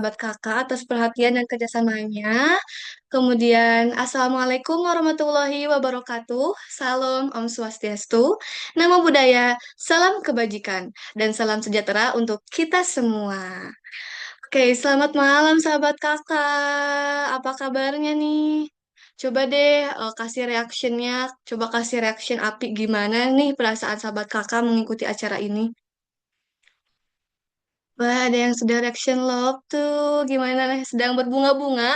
sahabat kakak atas perhatian dan kerjasamanya. Kemudian, Assalamualaikum warahmatullahi wabarakatuh. Salam Om Swastiastu. Namo Buddhaya, salam kebajikan, dan salam sejahtera untuk kita semua. Oke, selamat malam sahabat kakak. Apa kabarnya nih? Coba deh kasih reactionnya, coba kasih reaction api gimana nih perasaan sahabat kakak mengikuti acara ini. Wah, ada yang sudah reaction love tuh. Gimana nih? Sedang berbunga-bunga.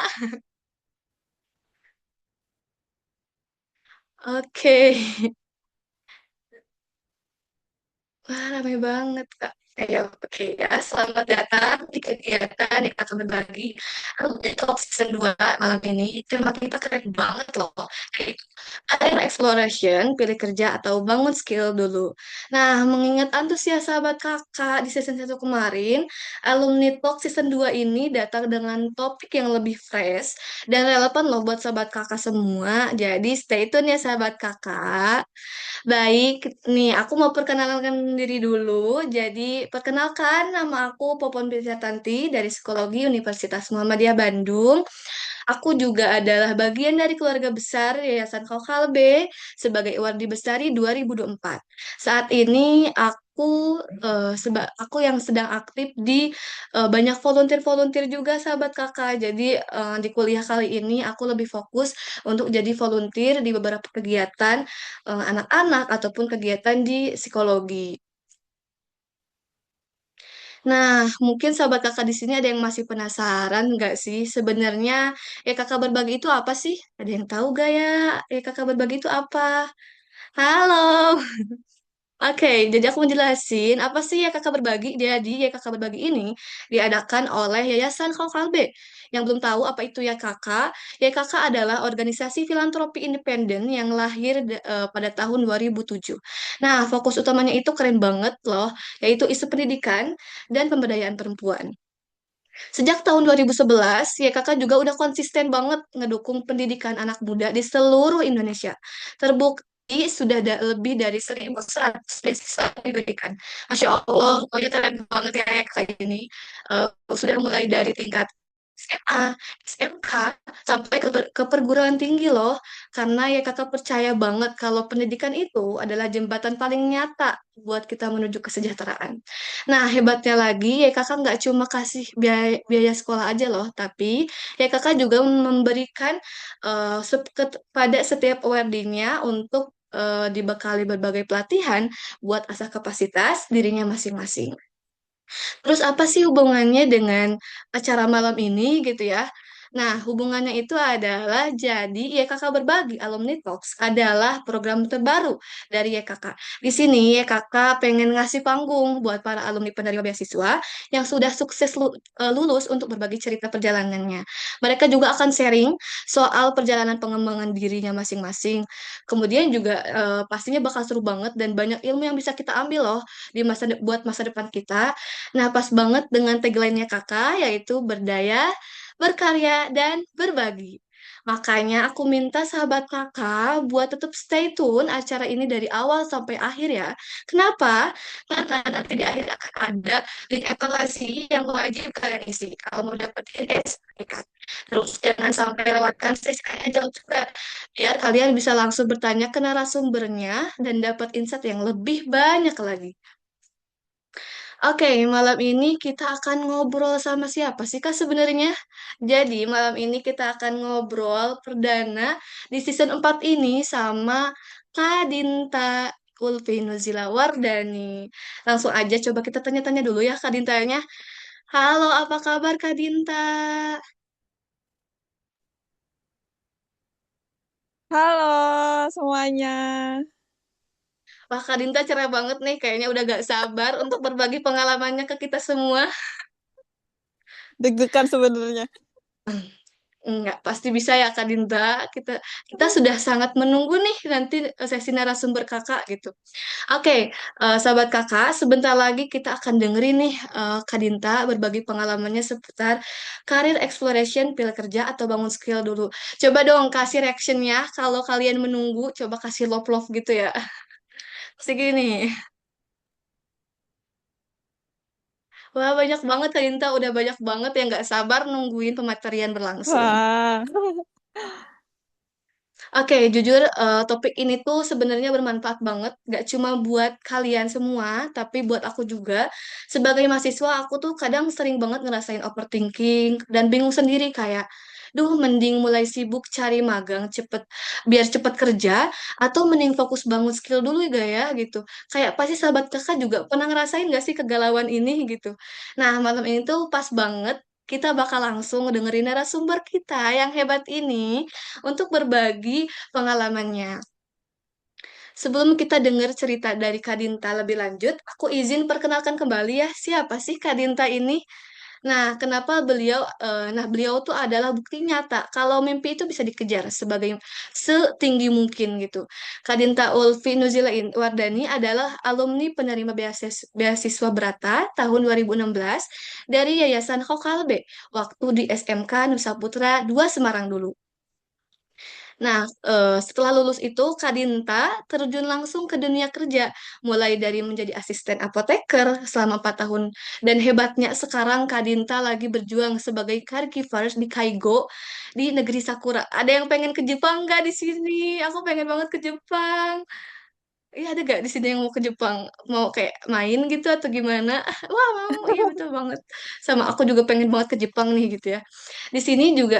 Oke. Wah, ramai banget, Kak. Ayo, oke ya. Selamat datang di kegiatan yang akan berbagi di Talk Season 2 malam ini. Tema kita keren banget loh. Yaitu Career Exploration, pilih kerja atau bangun skill dulu. Nah, mengingat antusias sahabat kakak di season 1 kemarin, alumni Talk Season 2 ini datang dengan topik yang lebih fresh dan relevan loh buat sahabat kakak semua. Jadi, stay tune ya sahabat kakak. Baik, nih aku mau perkenalkan diri dulu. Jadi, perkenalkan nama aku Popon Tanti dari Psikologi Universitas Muhammadiyah Bandung. Aku juga adalah bagian dari keluarga besar Yayasan Kaukalbe sebagai Wardi Bestari 2024. Saat ini aku yang sedang aktif di banyak volunteer-volunteer juga sahabat kakak. Jadi di kuliah kali ini aku lebih fokus untuk jadi volunteer di beberapa kegiatan anak-anak ataupun kegiatan di psikologi. Nah, mungkin sahabat kakak di sini ada yang masih penasaran nggak sih sebenarnya kakak berbagi itu apa sih? Ada yang tahu gak ya kakak berbagi itu apa? Halo. Oke, jadi aku menjelasin apa sih ya kakak berbagi. Jadi ya kakak berbagi ini diadakan oleh Yayasan Kaukalbe. Yang belum tahu apa itu ya kakak adalah organisasi filantropi independen yang lahir pada tahun 2007. Nah, fokus utamanya itu keren banget loh, yaitu isu pendidikan dan pemberdayaan perempuan. Sejak tahun 2011, ya kakak juga udah konsisten banget ngedukung pendidikan anak muda di seluruh Indonesia. Terbukti sudah ada lebih dari 1.100 beasiswa yang diberikan. Masya Allah, pokoknya keren banget ya kayak gini. Sudah mulai dari tingkat SMA, SMK, sampai ke perguruan tinggi loh. Karena ya kakak percaya banget kalau pendidikan itu adalah jembatan paling nyata buat kita menuju kesejahteraan. Nah, hebatnya lagi, ya kakak nggak cuma kasih biaya sekolah aja loh, tapi ya kakak juga memberikan pada setiap awardingnya untuk dibekali berbagai pelatihan buat asah kapasitas dirinya masing-masing. Terus apa sih hubungannya dengan acara malam ini gitu ya? Nah, hubungannya itu adalah jadi YKK Berbagi Alumni Talks adalah program terbaru dari YKK. Di sini YKK pengen ngasih panggung buat para alumni penerima beasiswa yang sudah sukses lulus untuk berbagi cerita perjalanannya. Mereka juga akan sharing soal perjalanan pengembangan dirinya masing-masing. Kemudian juga pastinya bakal seru banget dan banyak ilmu yang bisa kita ambil loh buat masa depan kita. Nah, pas banget dengan tagline-nya kakak, yaitu berdaya, berkarya, dan berbagi. Makanya aku minta sahabat kakak buat tetap stay tune acara ini dari awal sampai akhir ya. Kenapa? Karena nanti di akhir akan ada link evaluasi yang wajib kalian isi. Kalau mau dapetin sertifikat. Terus jangan sampai lewatkan stage kayak jauh juga. Biar kalian bisa langsung bertanya ke narasumbernya dan dapat insight yang lebih banyak lagi. Oke, malam ini kita akan ngobrol sama siapa sih Kak sebenarnya? Jadi, malam ini kita akan ngobrol perdana di season 4 ini sama Kak Dinta Ulfi Nuzila Wardani. Langsung aja coba kita tanya-tanya dulu ya Kak Dintanya. Halo, apa kabar Kak Dinta? Halo semuanya. Wah, Kak Dinta cerah banget nih. Kayaknya udah gak sabar untuk berbagi pengalamannya ke kita semua. Deg-degan sebenarnya. Enggak, pasti bisa ya Kak Dinta. Kita kita sudah sangat menunggu nih nanti sesi narasumber Kakak gitu. Oke, sahabat Kakak, sebentar lagi kita akan dengerin nih Kak Dinta berbagi pengalamannya seputar karir exploration, pilih kerja atau bangun skill dulu. Coba dong kasih reactionnya kalau kalian menunggu, coba kasih love-love gitu ya. Segini. Wah, banyak banget Kak Dinta. Udah banyak banget yang nggak sabar nungguin pematerian berlangsung. Wah. Oke, jujur topik ini tuh sebenarnya bermanfaat banget, gak cuma buat kalian semua, tapi buat aku juga. Sebagai mahasiswa, aku tuh kadang sering banget ngerasain overthinking dan bingung sendiri kayak, duh mending mulai sibuk cari magang biar cepet kerja, atau mending fokus bangun skill dulu ya gitu. Kayak pasti sahabat kakak juga pernah ngerasain gak sih kegalauan ini gitu. Nah, malam ini tuh pas banget. Kita bakal langsung dengerin narasumber kita yang hebat ini untuk berbagi pengalamannya. Sebelum kita dengar cerita dari Kadinta lebih lanjut, aku izin perkenalkan kembali ya, siapa sih Kadinta ini? Beliau tuh adalah bukti nyata kalau mimpi itu bisa dikejar sebagai setinggi mungkin gitu. Kadinta Ulfi Nuzila Wardani adalah alumni penerima beasiswa Brata tahun 2016 dari Yayasan Hokalbe waktu di SMK Nusa Putra 2 Semarang dulu. Setelah lulus itu, Kadinta terjun langsung ke dunia kerja, mulai dari menjadi asisten apoteker selama 4 tahun. Dan hebatnya sekarang Kadinta lagi berjuang sebagai caregivers di Kaigo, di negeri Sakura. Ada yang pengen ke Jepang nggak di sini? Aku pengen banget ke Jepang. Iya, ada gak di sini yang mau ke Jepang? Mau kayak main gitu atau gimana? Wah, mau. Iya, betul banget. Sama aku juga pengen banget ke Jepang nih gitu ya. Di sini juga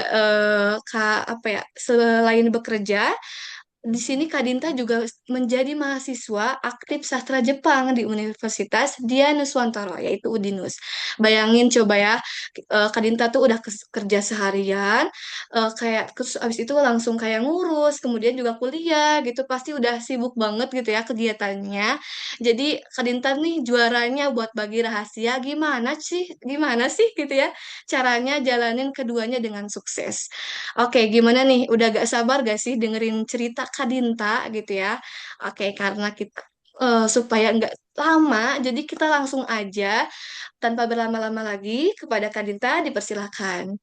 apa ya, selain bekerja, di sini Kak Dinta juga menjadi mahasiswa aktif sastra Jepang di Universitas Dian Nuswantara, yaitu UDINUS. Bayangin coba ya, Kak Dinta tuh udah kerja seharian, kayak terus abis itu langsung kayak ngurus, kemudian juga kuliah gitu, pasti udah sibuk banget gitu ya kegiatannya. Jadi Kak Dinta nih juaranya buat bagi rahasia gimana sih gitu ya, caranya jalanin keduanya dengan sukses. Oke, gimana nih? Udah gak sabar gak sih dengerin cerita Kadinta gitu ya? Oke, karena kita supaya nggak lama, jadi kita langsung aja tanpa berlama-lama lagi kepada Kadinta dipersilahkan.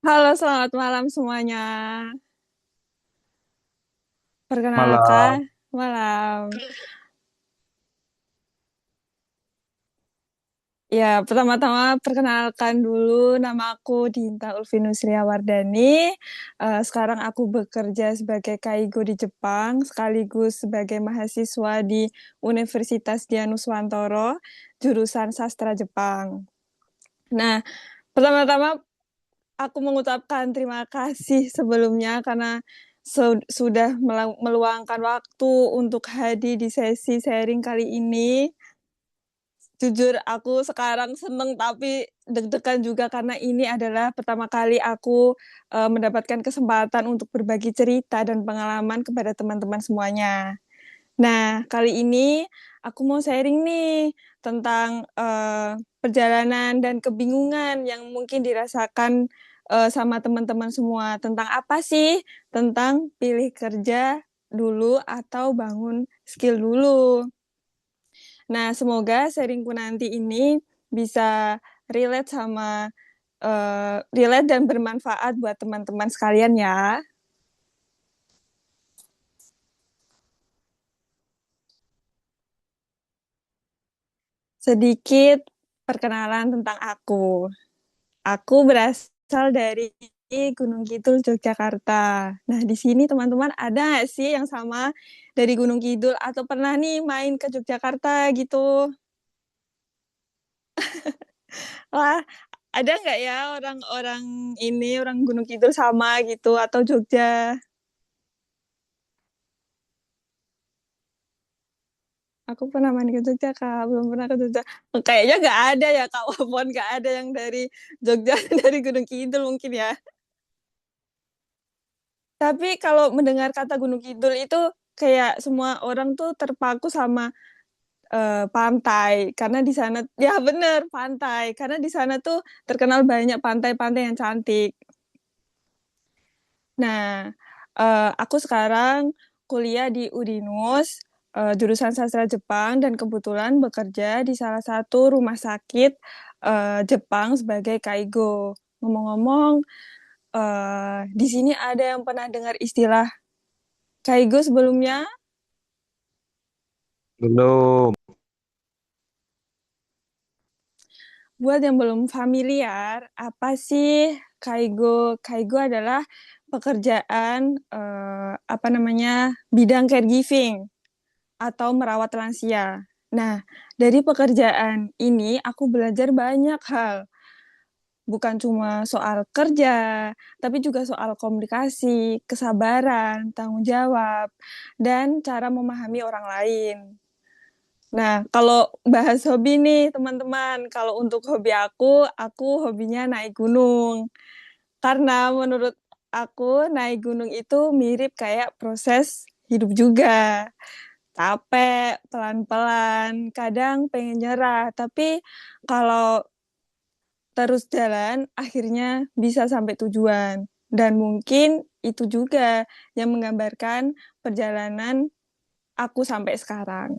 Halo, selamat malam semuanya. Perkenalkan, Malam. malam. Ya, pertama-tama perkenalkan dulu nama aku Dinta Ulfinusria Wardani. Sekarang aku bekerja sebagai kaigo di Jepang, sekaligus sebagai mahasiswa di Universitas Dianuswantoro, jurusan sastra Jepang. Nah, pertama-tama aku mengucapkan terima kasih sebelumnya karena sudah meluangkan waktu untuk hadir di sesi sharing kali ini. Jujur aku sekarang seneng tapi deg-degan juga karena ini adalah pertama kali aku mendapatkan kesempatan untuk berbagi cerita dan pengalaman kepada teman-teman semuanya. Nah, kali ini aku mau sharing nih tentang perjalanan dan kebingungan yang mungkin dirasakan sama teman-teman semua. Tentang apa sih? Tentang pilih kerja dulu atau bangun skill dulu. Nah, semoga sharingku nanti ini bisa relate dan bermanfaat buat teman-teman sekalian ya. Sedikit perkenalan tentang aku. Aku berasal dari Gunung Kidul, Yogyakarta. Nah, di sini teman-teman ada nggak sih yang sama dari Gunung Kidul atau pernah nih main ke Yogyakarta gitu? Wah, ada nggak ya orang-orang ini, orang Gunung Kidul sama gitu atau Jogja? Aku pernah main ke Jogja, Kak. Belum pernah ke Jogja. Kayaknya nggak ada ya, Kak. Walaupun nggak ada yang dari Jogja, dari Gunung Kidul mungkin ya. Tapi kalau mendengar kata Gunung Kidul itu kayak semua orang tuh terpaku sama pantai. Karena di sana, ya bener, pantai. Karena di sana tuh terkenal banyak pantai-pantai yang cantik. Nah, aku sekarang kuliah di Udinus, jurusan sastra Jepang, dan kebetulan bekerja di salah satu rumah sakit Jepang sebagai kaigo. Ngomong-ngomong, di sini ada yang pernah dengar istilah kaigo sebelumnya? Belum. Buat yang belum familiar, apa sih Kaigo? Kaigo adalah pekerjaan apa namanya bidang caregiving atau merawat lansia. Nah, dari pekerjaan ini aku belajar banyak hal, bukan cuma soal kerja, tapi juga soal komunikasi, kesabaran, tanggung jawab, dan cara memahami orang lain. Nah, kalau bahas hobi nih, teman-teman, kalau untuk hobi aku hobinya naik gunung. Karena menurut aku naik gunung itu mirip kayak proses hidup juga. Capek, pelan-pelan, kadang pengen nyerah, tapi kalau terus jalan, akhirnya bisa sampai tujuan. Dan mungkin itu juga yang menggambarkan perjalanan aku sampai sekarang.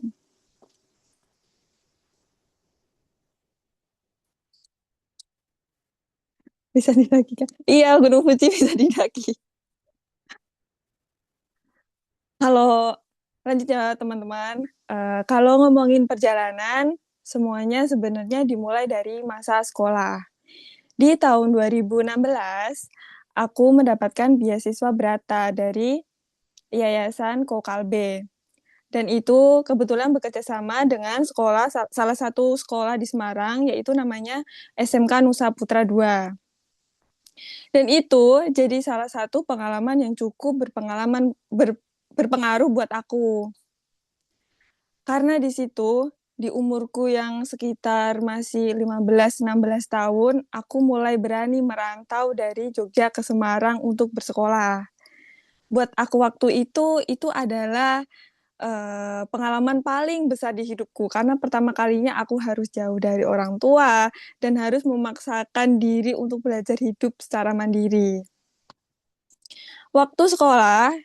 Bisa didaki kan? Iya, Gunung Fuji bisa didaki. Kalau lanjut ya teman-teman, kalau ngomongin perjalanan, semuanya sebenarnya dimulai dari masa sekolah. Di tahun 2016, aku mendapatkan beasiswa Brata dari Yayasan Kokalbe. Dan itu kebetulan bekerja sama dengan sekolah, salah satu sekolah di Semarang, yaitu namanya SMK Nusa Putra II. Dan itu jadi salah satu pengalaman yang cukup berpengaruh buat aku. Karena di situ, di umurku yang sekitar masih 15-16 tahun, aku mulai berani merantau dari Jogja ke Semarang untuk bersekolah. Buat aku waktu itu adalah pengalaman paling besar di hidupku karena pertama kalinya aku harus jauh dari orang tua dan harus memaksakan diri untuk belajar hidup secara mandiri. Waktu sekolah,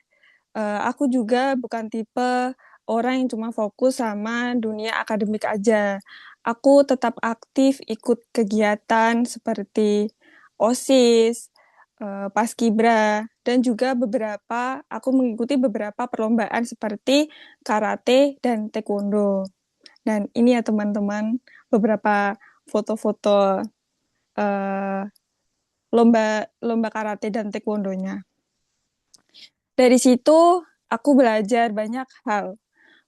aku juga bukan tipe orang yang cuma fokus sama dunia akademik aja. Aku tetap aktif ikut kegiatan seperti OSIS, Paskibra, dan juga aku mengikuti beberapa perlombaan seperti karate dan taekwondo. Dan ini ya teman-teman, beberapa foto-foto eh, lomba lomba karate dan taekwondonya. Dari situ aku belajar banyak hal,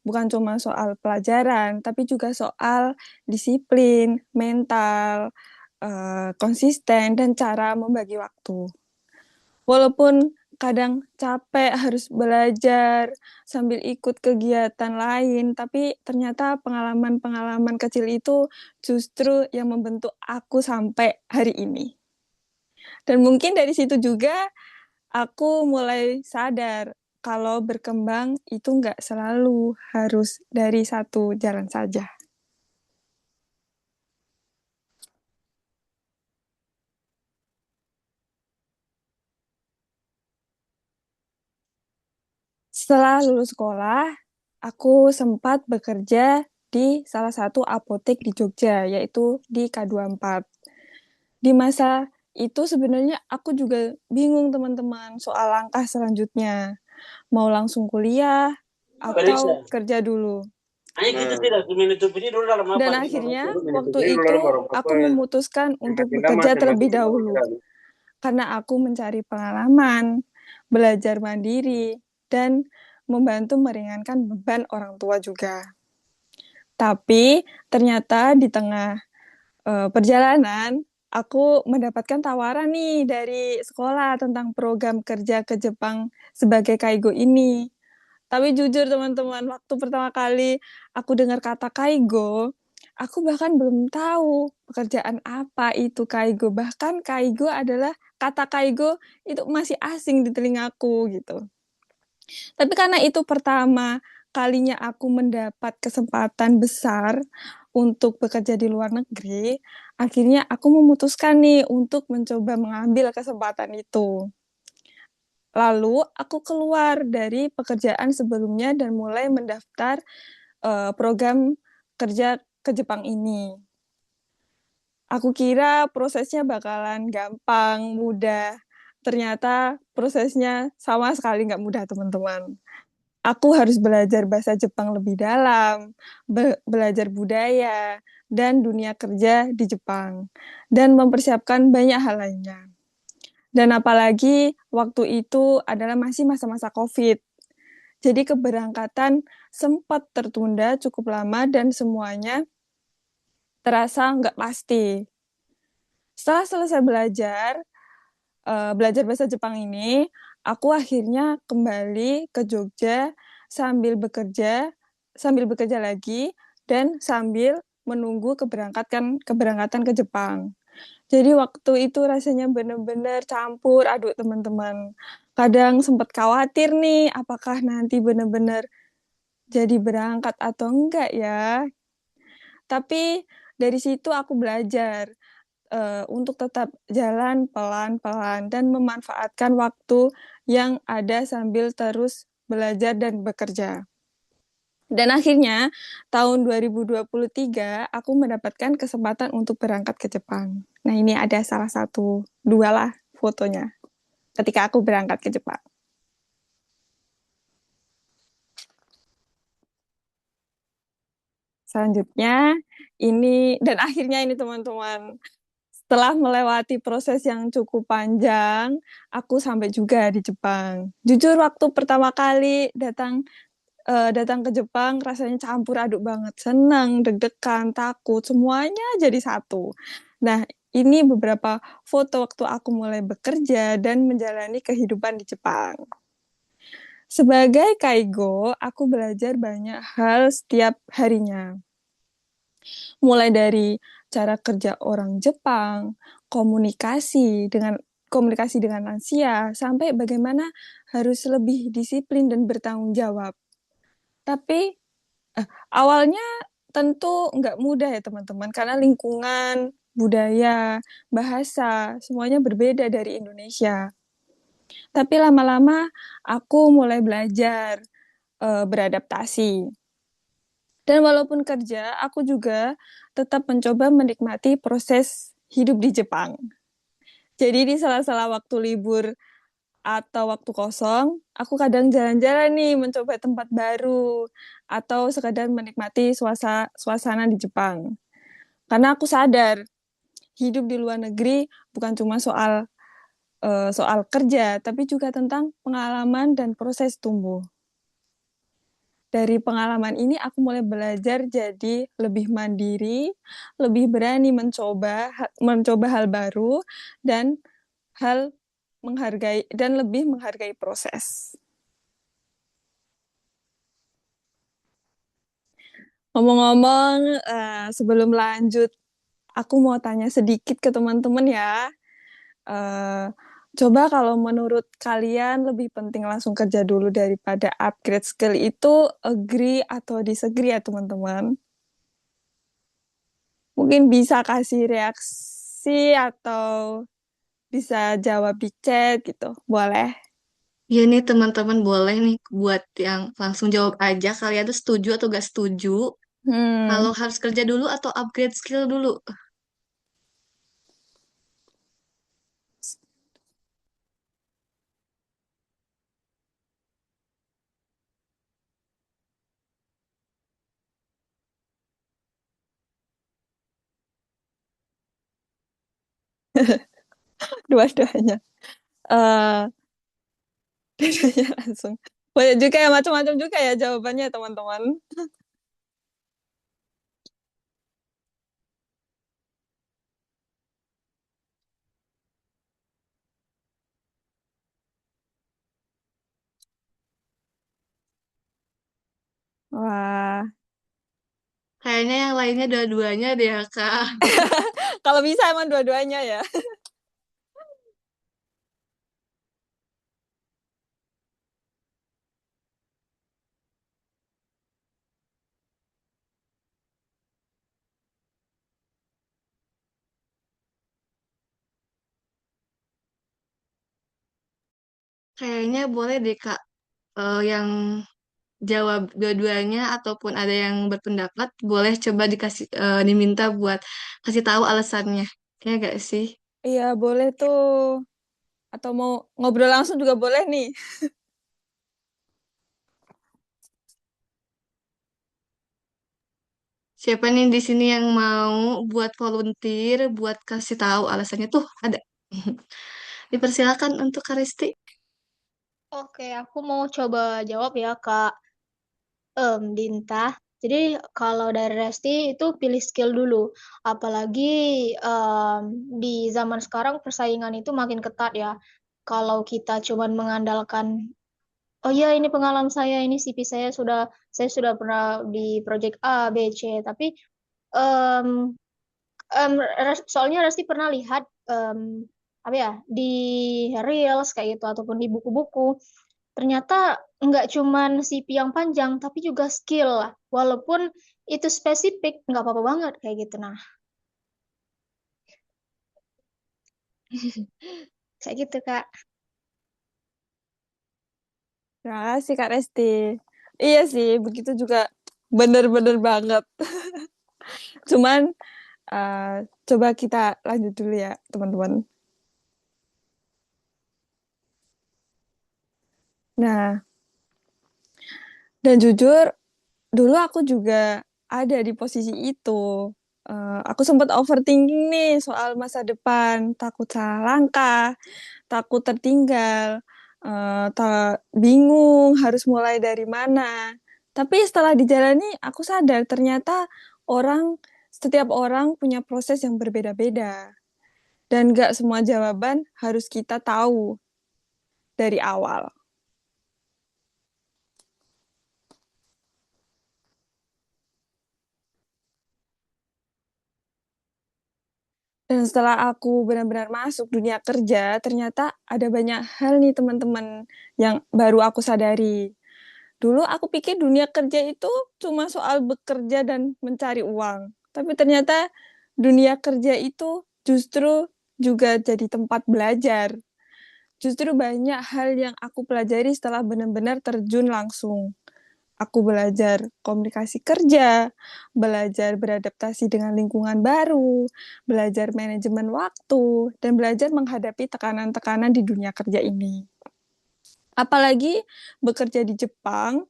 bukan cuma soal pelajaran, tapi juga soal disiplin, mental, konsisten, dan cara membagi waktu. Walaupun kadang capek harus belajar sambil ikut kegiatan lain, tapi ternyata pengalaman-pengalaman kecil itu justru yang membentuk aku sampai hari ini. Dan mungkin dari situ juga aku mulai sadar kalau berkembang itu nggak selalu harus dari satu jalan saja. Setelah lulus sekolah, aku sempat bekerja di salah satu apotek di Jogja, yaitu di K24. Di masa itu sebenarnya aku juga bingung teman-teman soal langkah selanjutnya. Mau langsung kuliah atau kerja dulu. Dan akhirnya waktu itu aku memutuskan untuk bekerja terlebih dahulu karena aku mencari pengalaman, belajar mandiri, dan membantu meringankan beban orang tua juga. Tapi ternyata di tengah perjalanan aku mendapatkan tawaran nih dari sekolah tentang program kerja ke Jepang sebagai kaigo ini. Tapi jujur teman-teman, waktu pertama kali aku dengar kata kaigo, aku bahkan belum tahu pekerjaan apa itu kaigo. Bahkan kaigo adalah kata kaigo itu masih asing di telingaku gitu. Tapi karena itu pertama kalinya aku mendapat kesempatan besar untuk bekerja di luar negeri, akhirnya aku memutuskan nih untuk mencoba mengambil kesempatan itu. Lalu aku keluar dari pekerjaan sebelumnya dan mulai mendaftar program kerja ke Jepang ini. Aku kira prosesnya bakalan gampang, mudah. Ternyata prosesnya sama sekali nggak mudah, teman-teman. Aku harus belajar bahasa Jepang lebih dalam, belajar budaya, dan dunia kerja di Jepang, dan mempersiapkan banyak hal lainnya. Dan apalagi waktu itu adalah masih masa-masa COVID. Jadi keberangkatan sempat tertunda cukup lama dan semuanya terasa nggak pasti. Setelah selesai belajar bahasa Jepang ini, aku akhirnya kembali ke Jogja sambil bekerja lagi dan sambil menunggu keberangkatan ke Jepang. Jadi waktu itu rasanya bener-bener campur aduk teman-teman. Kadang sempat khawatir nih, apakah nanti bener-bener jadi berangkat atau enggak ya. Tapi dari situ aku belajar untuk tetap jalan pelan-pelan dan memanfaatkan waktu yang ada sambil terus belajar dan bekerja. Dan akhirnya tahun 2023 aku mendapatkan kesempatan untuk berangkat ke Jepang. Nah, ini ada salah satu dua lah fotonya ketika aku berangkat ke Jepang. Selanjutnya ini dan akhirnya ini teman-teman, setelah melewati proses yang cukup panjang, aku sampai juga di Jepang. Jujur waktu pertama kali datang ke Jepang rasanya campur aduk banget. Senang, deg-degan, takut, semuanya jadi satu. Nah, ini beberapa foto waktu aku mulai bekerja dan menjalani kehidupan di Jepang. Sebagai kaigo, aku belajar banyak hal setiap harinya. Mulai dari cara kerja orang Jepang, komunikasi dengan lansia, sampai bagaimana harus lebih disiplin dan bertanggung jawab. Tapi awalnya tentu nggak mudah ya teman-teman, karena lingkungan, budaya, bahasa, semuanya berbeda dari Indonesia. Tapi lama-lama aku mulai belajar beradaptasi. Dan walaupun kerja, aku juga tetap mencoba menikmati proses hidup di Jepang. Jadi di sela-sela waktu libur atau waktu kosong, aku kadang jalan-jalan nih mencoba tempat baru atau sekadar menikmati suasana di Jepang. Karena aku sadar hidup di luar negeri bukan cuma soal kerja, tapi juga tentang pengalaman dan proses tumbuh. Dari pengalaman ini aku mulai belajar jadi lebih mandiri, lebih berani mencoba hal baru dan hal lebih menghargai proses. Ngomong-ngomong, sebelum lanjut, aku mau tanya sedikit ke teman-teman ya. Eh, Coba kalau menurut kalian lebih penting langsung kerja dulu daripada upgrade skill itu agree atau disagree ya teman-teman? Mungkin bisa kasih reaksi atau bisa jawab di chat gitu. Boleh. Ya nih teman-teman boleh nih buat yang langsung jawab aja kalian tuh setuju atau gak setuju. Hmm, Kalau harus kerja dulu atau upgrade skill dulu. dua-duanya. Eh, dua-duanya langsung. Boleh juga ya macam-macam juga ya jawabannya teman-teman. Wah, Kayaknya yang lainnya dua-duanya deh ya, Kak. kalau bisa emang dua-duanya ya. Kayaknya boleh deh, Kak. Yang jawab dua-duanya ataupun ada yang berpendapat, boleh coba diminta buat kasih tahu alasannya. Ya gak sih? Iya, boleh tuh. Atau mau ngobrol langsung juga boleh nih. Siapa nih di sini yang mau buat volunteer, buat kasih tahu alasannya tuh ada. Dipersilakan untuk Karisti. Oke, aku mau coba jawab ya, Kak Dinta. Jadi kalau dari Resti itu pilih skill dulu. Apalagi em, di zaman sekarang persaingan itu makin ketat ya. Kalau kita cuman mengandalkan, oh ya ini pengalaman saya, ini CV saya sudah pernah di project A, B, C. Tapi em, soalnya Resti pernah lihat apa ya di reels kayak gitu ataupun di buku-buku. Ternyata nggak cuman CV yang panjang, tapi juga skill lah. Walaupun itu spesifik, nggak apa-apa banget kayak gitu. Nah, kayak gitu, Kak. Terima kasih Kak Resti. Iya sih, begitu juga bener-bener banget. Cuman coba kita lanjut dulu ya, teman-teman. Nah, dan jujur, dulu aku juga ada di posisi itu. Aku sempat overthinking nih soal masa depan, takut salah langkah, takut tertinggal, bingung harus mulai dari mana. Tapi setelah dijalani, aku sadar ternyata setiap orang punya proses yang berbeda-beda. Dan gak semua jawaban harus kita tahu dari awal. Dan setelah aku benar-benar masuk dunia kerja, ternyata ada banyak hal nih teman-teman yang baru aku sadari. Dulu aku pikir dunia kerja itu cuma soal bekerja dan mencari uang. Tapi ternyata dunia kerja itu justru juga jadi tempat belajar. Justru banyak hal yang aku pelajari setelah benar-benar terjun langsung. Aku belajar komunikasi kerja, belajar beradaptasi dengan lingkungan baru, belajar manajemen waktu, dan belajar menghadapi tekanan-tekanan di dunia kerja ini. Apalagi bekerja di Jepang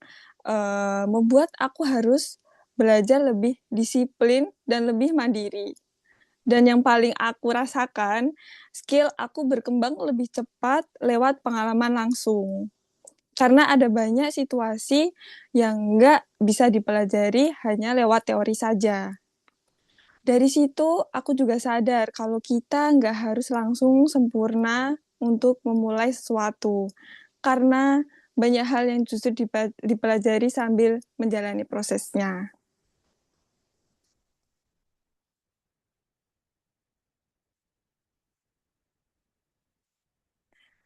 membuat aku harus belajar lebih disiplin dan lebih mandiri. Dan yang paling aku rasakan, skill aku berkembang lebih cepat lewat pengalaman langsung. Karena ada banyak situasi yang nggak bisa dipelajari hanya lewat teori saja. Dari situ, aku juga sadar kalau kita nggak harus langsung sempurna untuk memulai sesuatu. Karena banyak hal yang justru dipelajari sambil menjalani prosesnya.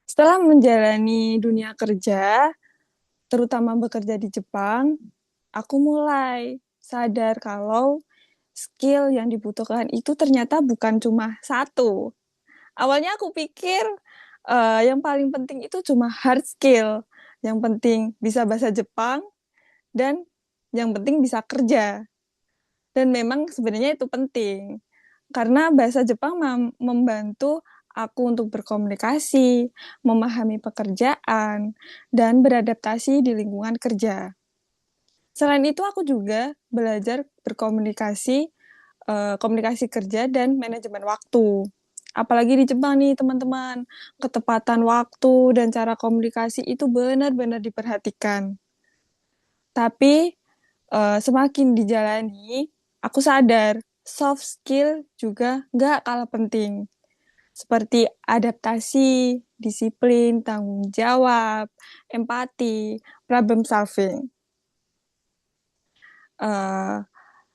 Setelah menjalani dunia kerja, terutama bekerja di Jepang, aku mulai sadar kalau skill yang dibutuhkan itu ternyata bukan cuma satu. Awalnya aku pikir yang paling penting itu cuma hard skill. Yang penting bisa bahasa Jepang dan yang penting bisa kerja. Dan memang sebenarnya itu penting. Karena bahasa Jepang membantu aku untuk berkomunikasi, memahami pekerjaan, dan beradaptasi di lingkungan kerja. Selain itu, aku juga belajar berkomunikasi, komunikasi kerja, dan manajemen waktu. Apalagi di Jepang nih, teman-teman. Ketepatan waktu dan cara komunikasi itu benar-benar diperhatikan. Tapi semakin dijalani, aku sadar soft skill juga nggak kalah penting. Seperti adaptasi, disiplin, tanggung jawab, empati, problem solving. Eh,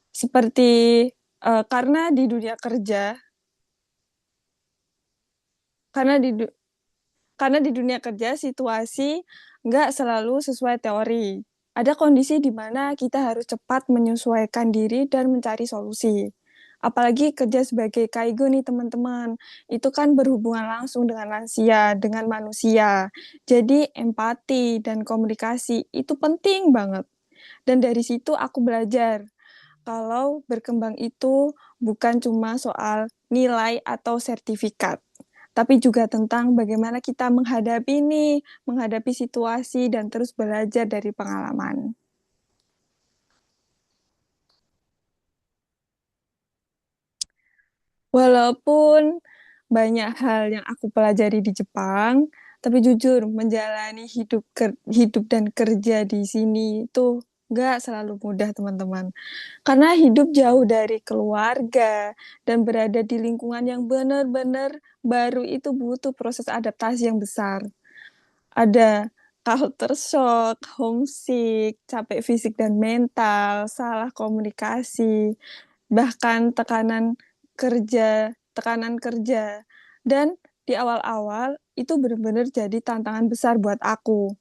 seperti karena di dunia kerja, karena di du- karena di dunia kerja situasi nggak selalu sesuai teori. Ada kondisi di mana kita harus cepat menyesuaikan diri dan mencari solusi. Apalagi kerja sebagai kaigo nih teman-teman, itu kan berhubungan langsung dengan lansia, dengan manusia. Jadi empati dan komunikasi itu penting banget. Dan dari situ aku belajar kalau berkembang itu bukan cuma soal nilai atau sertifikat, tapi juga tentang bagaimana kita menghadapi situasi dan terus belajar dari pengalaman. Walaupun banyak hal yang aku pelajari di Jepang, tapi jujur menjalani hidup dan kerja di sini itu nggak selalu mudah, teman-teman. Karena hidup jauh dari keluarga dan berada di lingkungan yang benar-benar baru itu butuh proses adaptasi yang besar. Ada culture shock, homesick, capek fisik dan mental, salah komunikasi, bahkan tekanan kerja. Dan di awal-awal itu benar-benar jadi tantangan besar buat aku.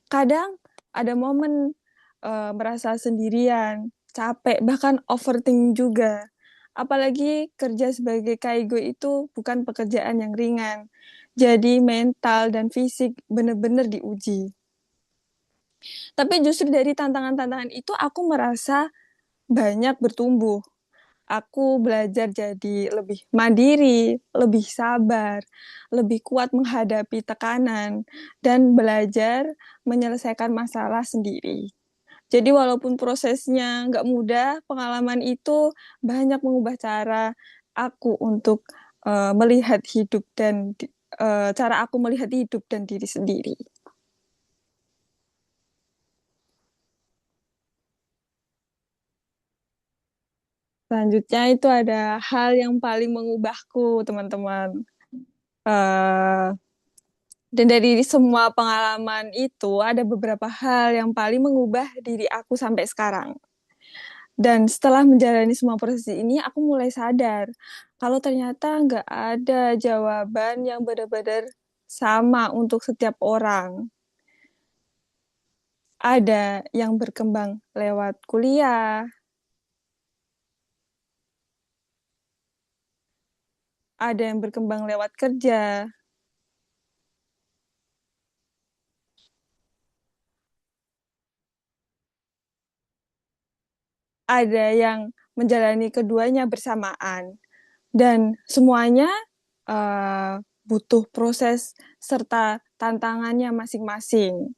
Kadang ada momen merasa sendirian, capek, bahkan overthinking juga. Apalagi kerja sebagai kaigo itu bukan pekerjaan yang ringan. Jadi mental dan fisik benar-benar diuji. Tapi justru dari tantangan-tantangan itu aku merasa banyak bertumbuh. Aku belajar jadi lebih mandiri, lebih sabar, lebih kuat menghadapi tekanan, dan belajar menyelesaikan masalah sendiri. Jadi walaupun prosesnya nggak mudah, pengalaman itu banyak mengubah cara aku untuk melihat hidup dan cara aku melihat hidup dan diri sendiri. Selanjutnya itu ada hal yang paling mengubahku, teman-teman. Eh, dan dari semua pengalaman itu ada beberapa hal yang paling mengubah diri aku sampai sekarang. Dan setelah menjalani semua proses ini, aku mulai sadar kalau ternyata nggak ada jawaban yang benar-benar sama untuk setiap orang. Ada yang berkembang lewat kuliah, ada yang berkembang lewat kerja, ada yang menjalani keduanya bersamaan. Dan semuanya butuh proses serta tantangannya masing-masing.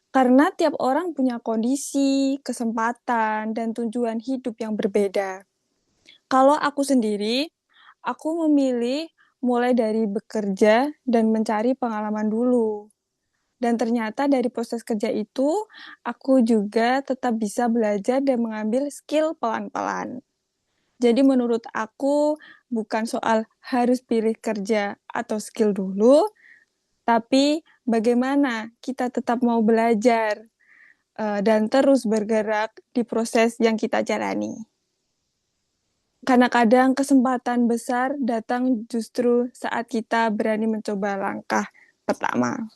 Karena tiap orang punya kondisi, kesempatan, dan tujuan hidup yang berbeda. Kalau aku sendiri, aku memilih mulai dari bekerja dan mencari pengalaman dulu. Dan ternyata dari proses kerja itu, aku juga tetap bisa belajar dan mengambil skill pelan-pelan. Jadi menurut aku bukan soal harus pilih kerja atau skill dulu, tapi bagaimana kita tetap mau belajar dan terus bergerak di proses yang kita jalani. Karena kadang kesempatan besar datang justru saat kita berani mencoba langkah pertama.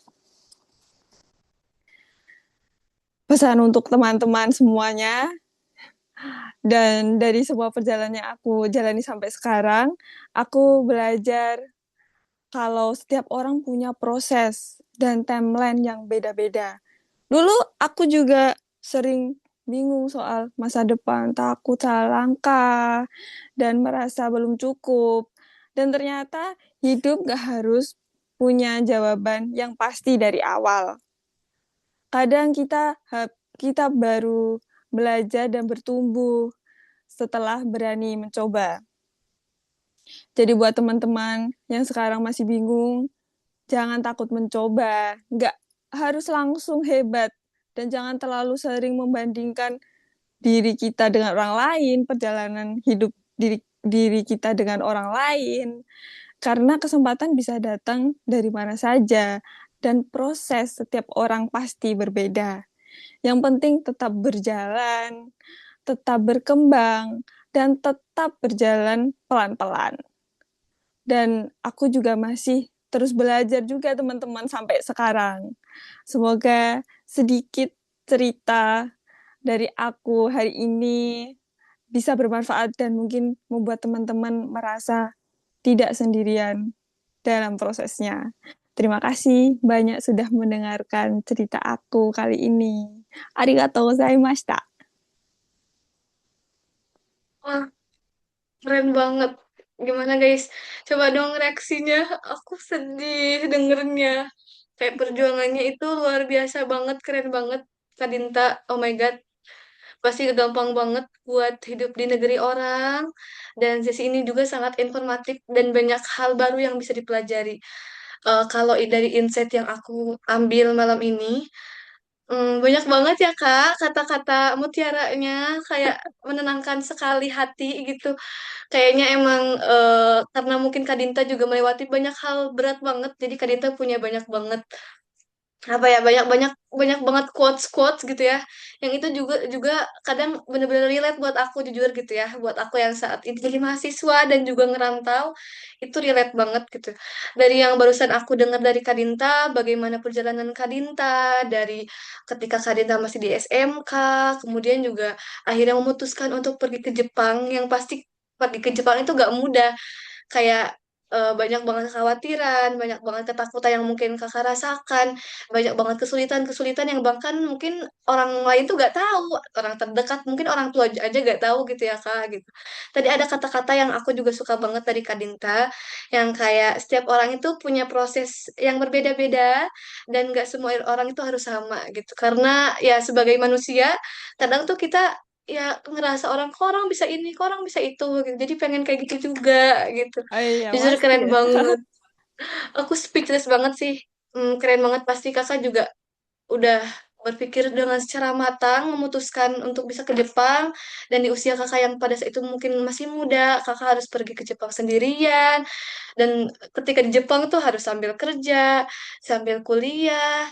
Pesan untuk teman-teman semuanya, dan dari semua perjalanan yang aku jalani sampai sekarang, aku belajar kalau setiap orang punya proses dan timeline yang beda-beda. Dulu aku juga sering bingung soal masa depan, takut salah langkah, dan merasa belum cukup. Dan ternyata hidup gak harus punya jawaban yang pasti dari awal. Kadang kita baru belajar dan bertumbuh setelah berani mencoba. Jadi buat teman-teman yang sekarang masih bingung, jangan takut mencoba. Nggak harus langsung hebat. Dan jangan terlalu sering membandingkan diri kita dengan orang lain, perjalanan hidup diri kita dengan orang lain. Karena kesempatan bisa datang dari mana saja. Dan proses setiap orang pasti berbeda. Yang penting tetap berjalan, tetap berkembang, dan tetap berjalan pelan-pelan. Dan aku juga masih terus belajar juga teman-teman sampai sekarang. Semoga sedikit cerita dari aku hari ini bisa bermanfaat dan mungkin membuat teman-teman merasa tidak sendirian dalam prosesnya. Terima kasih banyak sudah mendengarkan cerita aku kali ini. Arigatou gozaimashita. Wah, keren banget. Gimana guys? Coba dong reaksinya. Aku sedih dengernya. Kayak perjuangannya itu luar biasa banget, keren banget. Kak Dinta, oh my God. pasti gampang banget buat hidup di negeri orang. Dan sesi ini juga sangat informatif dan banyak hal baru yang bisa dipelajari. Kalau dari insight yang aku ambil malam ini, banyak banget ya Kak kata-kata mutiaranya, kayak menenangkan sekali hati gitu. Kayaknya emang karena mungkin Kadinta juga melewati banyak hal berat banget, jadi Kadinta punya banyak banget apa ya, banyak banyak banyak banget quotes quotes gitu ya, yang itu juga kadang bener-bener relate buat aku, jujur gitu ya, buat aku yang saat ini jadi mahasiswa dan juga ngerantau, itu relate banget gitu. Dari yang barusan aku dengar dari Kadinta, bagaimana perjalanan Kadinta dari ketika Kadinta masih di SMK, kemudian juga akhirnya memutuskan untuk pergi ke Jepang, yang pasti pergi ke Jepang itu gak mudah, kayak banyak banget kekhawatiran, banyak banget ketakutan yang mungkin kakak rasakan, banyak banget kesulitan-kesulitan yang bahkan mungkin orang lain tuh gak tahu, orang terdekat mungkin orang tua aja gak tahu gitu ya kak gitu. Tadi ada kata-kata yang aku juga suka banget dari Kak Dinta, yang kayak setiap orang itu punya proses yang berbeda-beda dan gak semua orang itu harus sama gitu. Karena ya sebagai manusia kadang tuh kita ya ngerasa orang kok orang bisa ini, kok orang bisa itu gitu. Jadi pengen kayak gitu juga gitu. Oh iya, Jujur pasti keren ya. banget. Aku speechless banget sih. Keren banget, pasti kakak juga udah berpikir dengan secara matang memutuskan untuk bisa ke Jepang, dan di usia kakak yang pada saat itu mungkin masih muda, kakak harus pergi ke Jepang sendirian, dan ketika di Jepang tuh harus sambil kerja, sambil kuliah.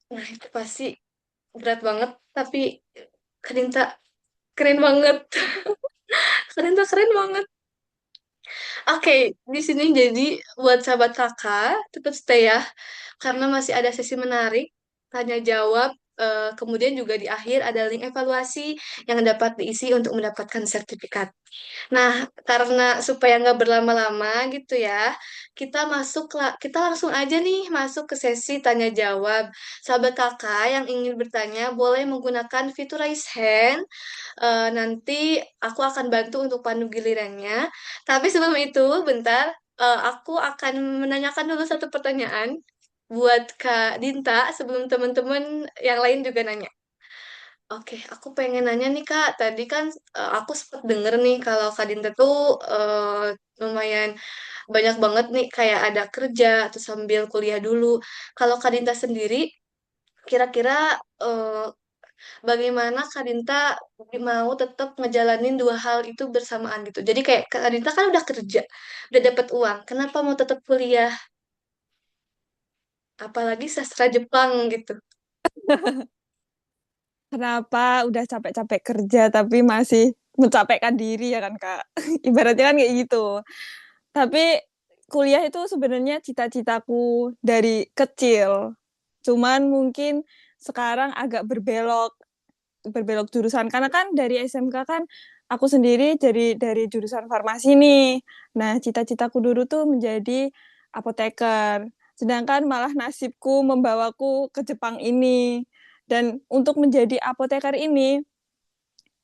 Nah, itu pasti berat banget, tapi Kadinta keren banget. Kadinta keren banget. Oke, di sini jadi buat sahabat kakak, tetap stay ya, karena masih ada sesi menarik, tanya jawab, kemudian juga di akhir ada link evaluasi yang dapat diisi untuk mendapatkan sertifikat. Nah, karena supaya nggak berlama-lama gitu ya, kita langsung aja nih masuk ke sesi tanya jawab. Sahabat kakak yang ingin bertanya boleh menggunakan fitur raise hand. Nanti aku akan bantu untuk pandu gilirannya. Tapi sebelum itu, bentar, aku akan menanyakan dulu satu pertanyaan buat Kak Dinta sebelum teman-teman yang lain juga nanya. Oke, aku pengen nanya nih Kak. Tadi kan aku sempat denger nih kalau Kak Dinta tuh lumayan banyak banget nih kayak ada kerja atau sambil kuliah dulu. Kalau Kak Dinta sendiri, kira-kira eh, bagaimana Kak Dinta mau tetap ngejalanin dua hal itu bersamaan gitu. Jadi kayak Kak Dinta kan udah kerja, udah dapat uang. Kenapa mau tetap kuliah? Apalagi sastra Jepang gitu. Kenapa udah capek-capek kerja tapi masih mencapekkan diri ya kan Kak? Ibaratnya kan kayak gitu. Tapi kuliah itu sebenarnya cita-citaku dari kecil. Cuman mungkin sekarang agak berbelok jurusan karena kan dari SMK kan aku sendiri dari jurusan farmasi nih. Nah, cita-citaku dulu tuh menjadi apoteker. Sedangkan malah nasibku membawaku ke Jepang ini. Dan untuk menjadi apoteker ini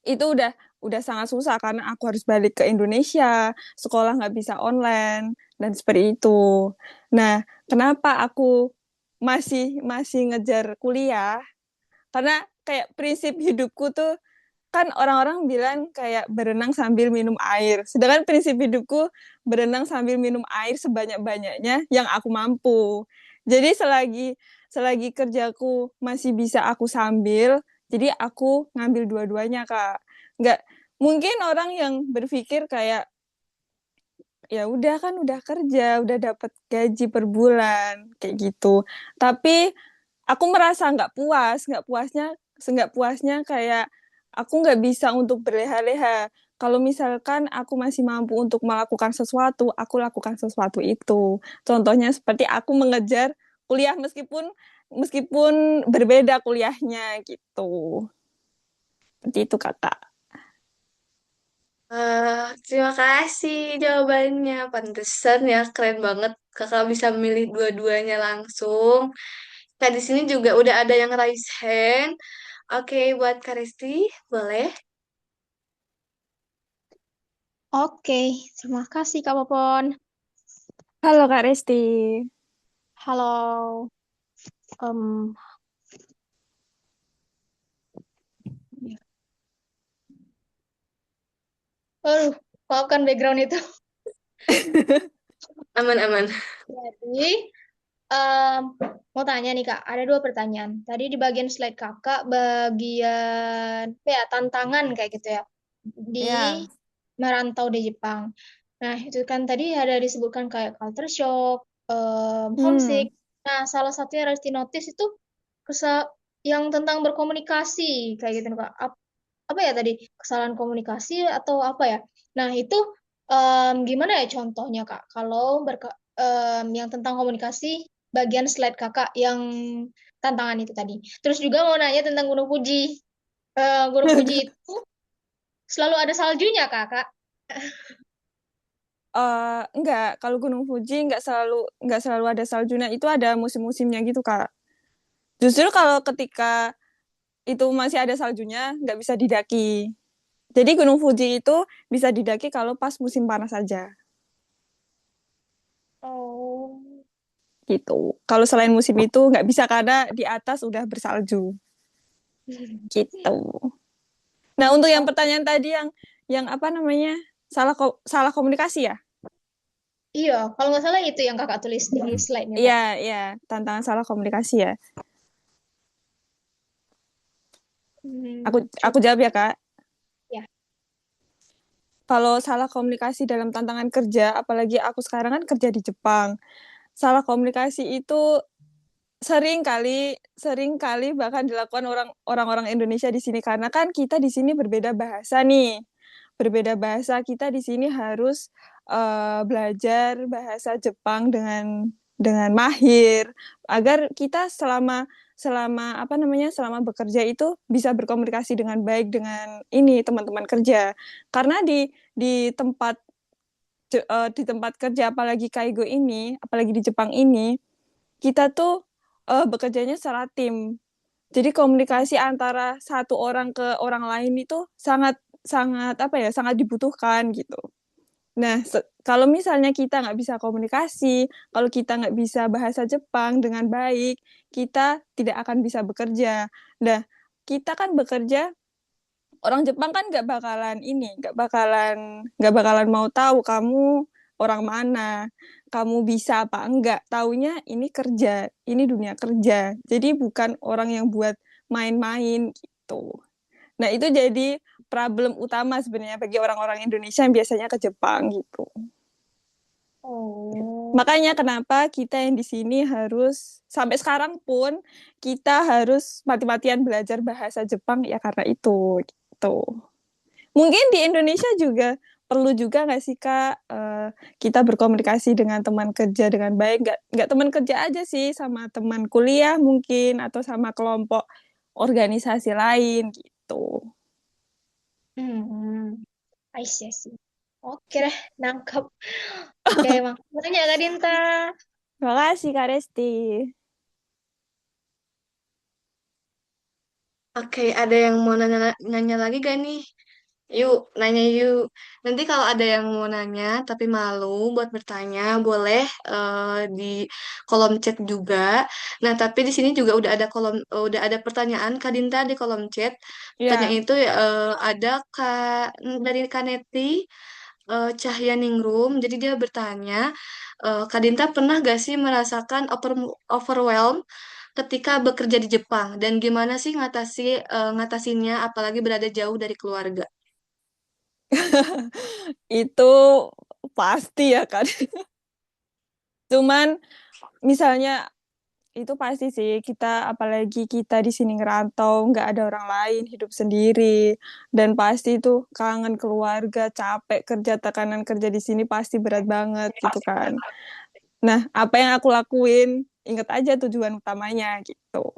itu udah sangat susah karena aku harus balik ke Indonesia, sekolah nggak bisa online dan seperti itu. Nah, kenapa aku masih masih ngejar kuliah? Karena kayak prinsip hidupku tuh kan orang-orang bilang kayak berenang sambil minum air. Sedangkan prinsip hidupku berenang sambil minum air sebanyak-banyaknya yang aku mampu. Jadi selagi selagi kerjaku masih bisa aku sambil, jadi aku ngambil dua-duanya, Kak. Nggak mungkin orang yang berpikir kayak ya udah kan udah kerja, udah dapat gaji per bulan kayak gitu. Tapi aku merasa nggak puasnya kayak aku nggak bisa untuk berleha-leha. Kalau misalkan aku masih mampu untuk melakukan sesuatu, aku lakukan sesuatu itu. Contohnya seperti aku mengejar kuliah meskipun meskipun berbeda kuliahnya gitu. Seperti itu kakak. Terima kasih jawabannya. Pantesan ya, keren banget. Kakak bisa memilih dua-duanya langsung. Nah, di sini juga udah ada yang raise hand. Oke, buat Kak Resti, boleh? Oke, terima kasih Kak Popon. Halo Kak Resti. Halo. Em, Aduh, maafkan background itu. Aman-aman. Jadi, em, mau tanya nih Kak, ada dua pertanyaan. Tadi di bagian slide Kakak, bagian apa ya, tantangan kayak gitu ya, di Ya. merantau di Jepang. Nah, itu kan tadi ada disebutkan kayak culture shock, homesick. Hmm. Nah, salah satu yang harus dinotis itu yang tentang berkomunikasi kayak gitu Kak. Apa ya tadi? Kesalahan komunikasi atau apa ya? Nah, itu gimana ya contohnya Kak? Kalau yang tentang komunikasi bagian slide Kakak yang tantangan itu tadi. Terus juga mau nanya tentang Gunung Fuji. Gunung Fuji itu selalu ada saljunya Kak? Enggak, kalau Gunung Fuji enggak selalu ada saljunya, itu ada musim-musimnya gitu, Kak. Justru kalau ketika itu masih ada saljunya, nggak bisa didaki. Jadi Gunung Fuji itu bisa didaki kalau pas musim panas saja, Oh. gitu. Kalau selain musim itu nggak bisa karena di atas udah bersalju, gitu. Nah, untuk yang Oh, pertanyaan tadi yang apa namanya salah komunikasi ya? iya, kalau nggak salah itu yang Kakak tulis di slide-nya Iya, tadi. iya, tantangan salah komunikasi ya. Aku aku Coba jawab ya, Kak. ya. Kalau salah komunikasi dalam tantangan kerja, apalagi aku sekarang kan kerja di Jepang. Salah komunikasi itu sering kali bahkan dilakukan orang-orang Indonesia di sini karena kan kita di sini berbeda bahasa nih. Berbeda bahasa, kita di sini harus belajar bahasa Jepang dengan mahir agar kita selama selama apa namanya selama bekerja itu bisa berkomunikasi dengan baik dengan ini teman-teman kerja. Karena di tempat kerja apalagi Kaigo ini, apalagi di Jepang ini, kita tuh bekerjanya secara tim. Jadi komunikasi antara satu orang ke orang lain itu sangat sangat apa ya, sangat dibutuhkan gitu. Nah, kalau misalnya kita nggak bisa komunikasi, kalau kita nggak bisa bahasa Jepang dengan baik, kita tidak akan bisa bekerja. Nah, kita kan bekerja, orang Jepang kan nggak bakalan mau tahu kamu orang mana, kamu bisa apa enggak. Taunya ini kerja, ini dunia kerja. Jadi bukan orang yang buat main-main gitu. Nah, itu jadi problem utama sebenarnya bagi orang-orang Indonesia yang biasanya ke Jepang gitu. Oh. Makanya kenapa kita yang di sini harus sampai sekarang pun kita harus mati-matian belajar bahasa Jepang ya karena itu gitu. Mungkin di Indonesia juga perlu juga nggak sih Kak, kita berkomunikasi dengan teman kerja dengan baik, nggak teman kerja aja sih, sama teman kuliah mungkin atau sama kelompok organisasi lain gitu. Hmm. I see, I see. Oke deh, nangkep. Oke, makasih Kak Dinta. Terima kasih Kak Resti. Oke, ada yang mau nanya, nanya lagi gak nih? Yuk, nanya yuk. Nanti kalau ada yang mau nanya tapi malu buat bertanya, boleh di kolom chat juga. Nah, tapi di sini juga udah ada pertanyaan Kak Dinta di kolom chat. Pertanyaan Ya, itu ada dari Kaneti Cahyaningrum. Jadi dia bertanya, Kak Dinta pernah gak sih merasakan overwhelmed ketika bekerja di Jepang dan gimana sih ngatasinnya apalagi berada jauh dari keluarga? itu pasti ya kan. Cuman misalnya itu pasti sih kita apalagi kita di sini ngerantau nggak ada orang lain hidup sendiri dan pasti itu kangen keluarga capek kerja tekanan kerja di sini pasti berat banget gitu kan. Nah, apa yang aku lakuin inget aja tujuan utamanya gitu.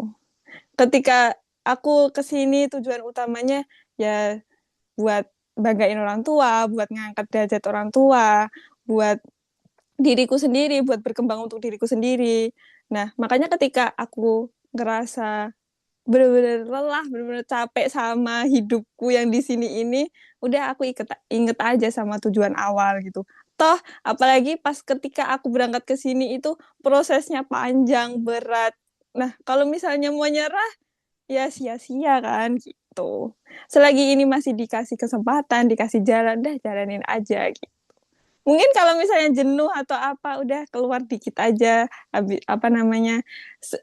Ketika aku kesini tujuan utamanya ya buat banggain orang tua, buat ngangkat derajat orang tua, buat diriku sendiri, buat berkembang untuk diriku sendiri. Nah, makanya ketika aku ngerasa bener-bener lelah, bener-bener capek sama hidupku yang di sini ini, udah aku inget aja sama tujuan awal gitu. Toh, apalagi pas ketika aku berangkat ke sini itu prosesnya panjang, berat. Nah, kalau misalnya mau nyerah, ya sia-sia kan. gitu. Selagi ini masih dikasih kesempatan, dikasih jalan, dah jalanin aja gitu. Mungkin kalau misalnya jenuh atau apa, udah keluar dikit aja. Apa namanya,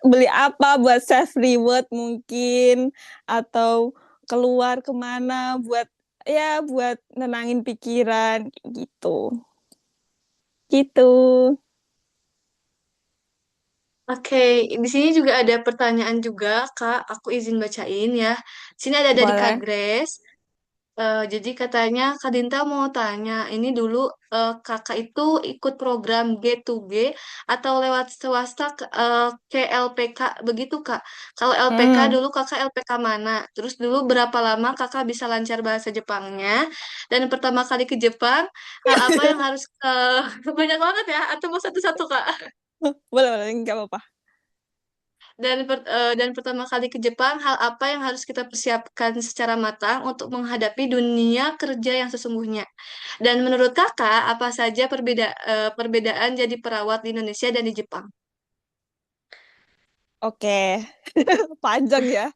beli apa buat self reward mungkin, atau keluar kemana buat ya buat nenangin pikiran gitu. Gitu. Oke, di sini juga ada pertanyaan juga, Kak. Aku izin bacain ya. Sini ada dari Kak Boleh. Grace. Jadi katanya Kak Dinta mau tanya, ini dulu kakak itu ikut program G2G atau lewat swasta ke LPK begitu Kak? Kalau LPK Hmm. dulu kakak LPK mana? Terus dulu berapa lama kakak bisa lancar bahasa Jepangnya? Dan pertama kali ke Jepang, hal apa yang harus banyak banget ya? Atau mau satu-satu Kak? Boleh, boleh, nggak apa-apa. Dan pertama kali ke Jepang, hal apa yang harus kita persiapkan secara matang untuk menghadapi dunia kerja yang sesungguhnya? Dan menurut kakak, apa saja perbedaan jadi perawat di Indonesia dan di Jepang? Oke, panjang ya.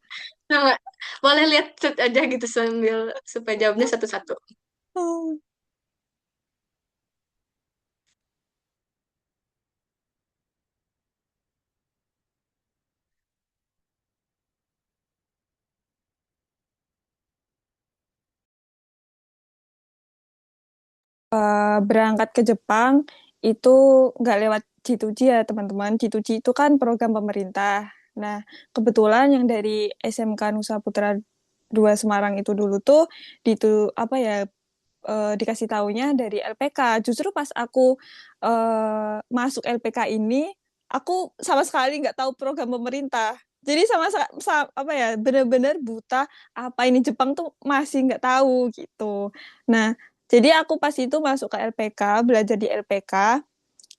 Nah, nggak? Boleh lihat chat aja gitu sambil supaya jawabnya satu-satu. Berangkat ke Jepang itu nggak lewat G2G ya teman-teman. G2G itu kan program pemerintah. Nah, kebetulan yang dari SMK Nusa Putra 2 Semarang itu dulu tuh apa ya, dikasih taunya dari LPK. Justru pas aku masuk LPK ini, aku sama sekali nggak tahu program pemerintah. Jadi apa ya, benar-benar buta apa ini Jepang tuh masih nggak tahu gitu. Nah, jadi aku pas itu masuk ke LPK, belajar di LPK,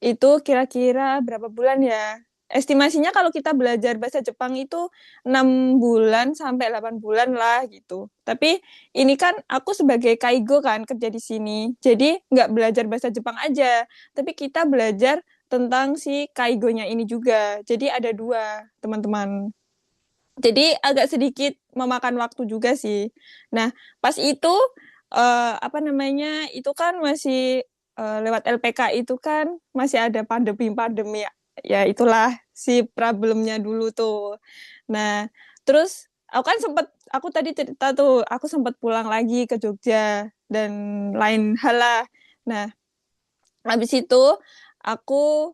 itu kira-kira berapa bulan ya? Estimasinya kalau kita belajar bahasa Jepang itu 6 bulan sampai 8 bulan lah gitu. Tapi ini kan aku sebagai kaigo kan kerja di sini. Jadi nggak belajar bahasa Jepang aja, tapi kita belajar tentang si kaigonya ini juga. Jadi ada dua, teman-teman. Jadi agak sedikit memakan waktu juga sih. Nah, pas itu apa namanya? Itu kan masih lewat LPK itu kan masih ada pandemi-pandemi ya. Ya itulah si problemnya dulu tuh. Nah, terus aku tadi cerita tuh, aku sempat pulang lagi ke Jogja dan lain hal lah. Nah, habis itu aku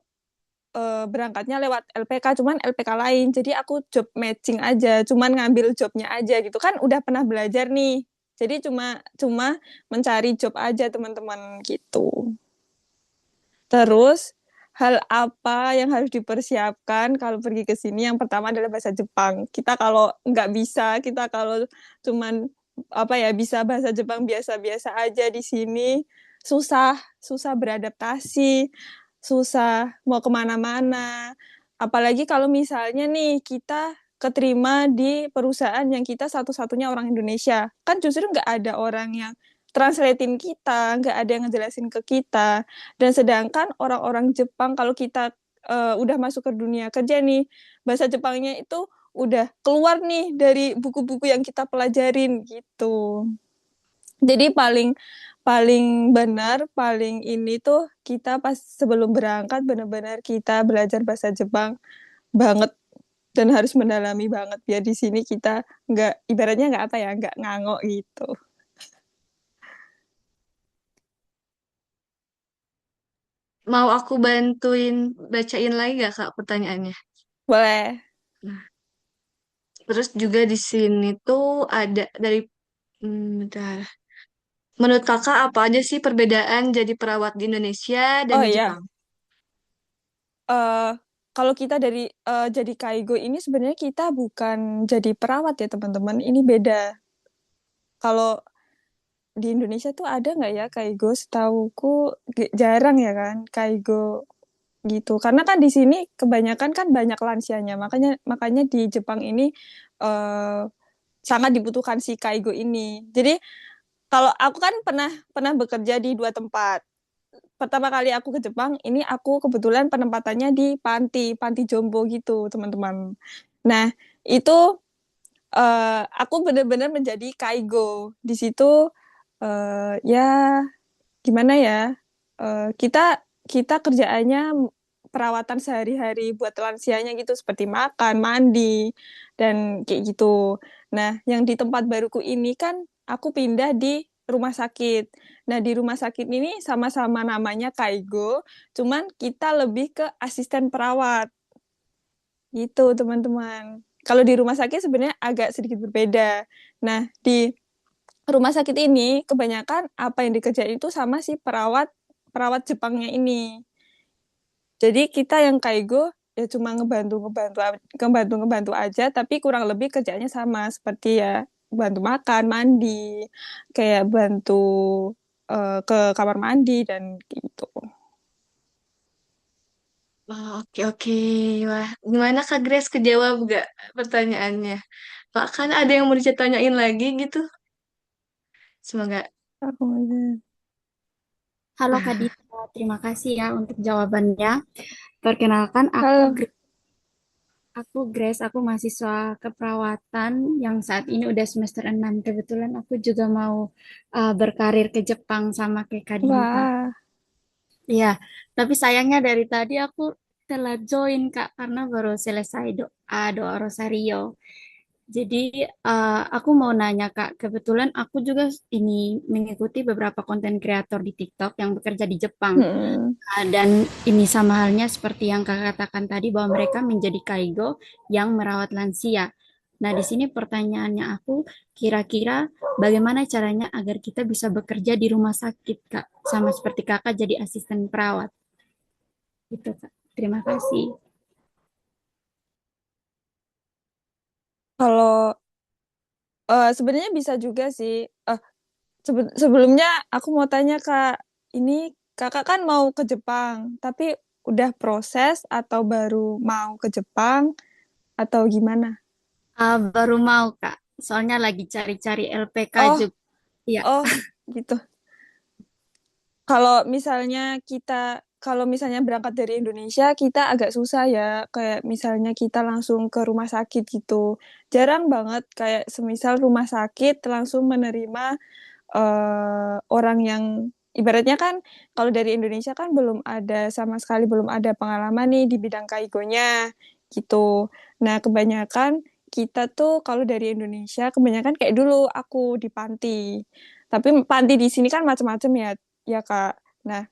berangkatnya lewat LPK, cuman LPK lain. Jadi aku job matching aja, cuman ngambil jobnya aja gitu kan udah pernah belajar nih. Jadi cuma cuma mencari job aja teman-teman gitu. Terus hal apa yang harus dipersiapkan kalau pergi ke sini? Yang pertama adalah bahasa Jepang. Kita kalau nggak bisa, kita kalau cuman apa ya bisa bahasa Jepang biasa-biasa aja di sini, susah, susah beradaptasi, susah mau kemana-mana. Apalagi kalau misalnya nih kita keterima di perusahaan yang kita satu-satunya orang Indonesia, kan justru nggak ada orang yang translatein kita, nggak ada yang ngejelasin ke kita. Dan sedangkan orang-orang Jepang kalau kita udah masuk ke dunia kerja nih, bahasa Jepangnya itu udah keluar nih dari buku-buku yang kita pelajarin gitu. Jadi paling paling benar, paling ini tuh kita pas sebelum berangkat benar-benar kita belajar bahasa Jepang banget dan harus mendalami banget biar di sini kita nggak ibaratnya nggak apa ya nggak ngangok gitu. Mau aku bantuin bacain lagi gak Kak pertanyaannya? Boleh. Nah, terus juga di sini tuh ada dari bentar. Menurut kakak apa aja sih perbedaan jadi perawat di Indonesia dan Oh di iya, Jepang? eh kalau kita jadi kaigo ini sebenarnya kita bukan jadi perawat ya teman-teman. Ini beda. Kalau di Indonesia tuh ada nggak ya kaigo? Setauku jarang ya kan kaigo gitu. Karena kan di sini kebanyakan kan banyak lansianya. Makanya makanya di Jepang ini eh, sangat dibutuhkan si kaigo ini. Jadi kalau aku kan pernah pernah bekerja di dua tempat. Pertama kali aku ke Jepang, ini aku kebetulan penempatannya di panti jompo gitu, teman-teman. Nah, itu Aku benar-benar menjadi kaigo di situ. Ya gimana ya? Kita kita kerjaannya perawatan sehari-hari buat lansianya gitu seperti makan, mandi dan kayak gitu. Nah, yang di tempat baruku ini kan aku pindah di rumah sakit. Nah, di rumah sakit ini sama-sama namanya Kaigo, cuman kita lebih ke asisten perawat gitu, teman-teman. Kalau di rumah sakit sebenarnya agak sedikit berbeda. Nah, di rumah sakit ini kebanyakan apa yang dikerjain itu sama si perawat perawat Jepangnya ini. Jadi kita yang kaigo ya cuma ngebantu aja, tapi kurang lebih kerjanya sama seperti ya bantu makan, mandi, kayak bantu ke kamar mandi dan gitu. Oh, oke oke. Wah, gimana Kak Grace kejawab gak pertanyaannya? Kak, kan ada yang mau ditanyain lagi gitu. Semoga. Aku aja. Halo Kak Ah, Dita, terima kasih ya untuk jawabannya. Perkenalkan, Halo, aku Grace, aku mahasiswa keperawatan yang saat ini udah semester 6. Kebetulan aku juga mau berkarir ke Jepang sama kayak Kak Dinta. wah, Iya, tapi sayangnya dari tadi aku telat join Kak karena baru selesai doa rosario. Jadi aku mau nanya Kak, kebetulan aku juga ini mengikuti beberapa konten kreator di TikTok yang bekerja di Jepang. hmm. Dan ini sama halnya seperti yang Kakak katakan tadi bahwa mereka menjadi kaigo yang merawat lansia. Nah, di sini pertanyaannya aku, kira-kira bagaimana caranya agar kita bisa bekerja di rumah sakit, Kak? Sama seperti Kakak jadi asisten perawat. Gitu, Kak. Terima kasih. Kalau sebenarnya bisa juga sih. Sebelumnya aku mau tanya Kak, ini Kakak kan mau ke Jepang, tapi udah proses atau baru mau ke Jepang atau gimana? Baru mau, Kak. Soalnya lagi cari-cari LPK Oh, juga. Iya. oh, gitu. Kalau misalnya berangkat dari Indonesia, kita agak susah ya. Kayak misalnya kita langsung ke rumah sakit gitu. Jarang banget kayak semisal rumah sakit langsung menerima orang yang ibaratnya kan kalau dari Indonesia kan belum ada sama sekali belum ada pengalaman nih di bidang kaigonya gitu. Nah, kebanyakan kita tuh kalau dari Indonesia kebanyakan kayak dulu aku di panti. Tapi panti di sini kan macam-macam ya, ya Kak. Nah,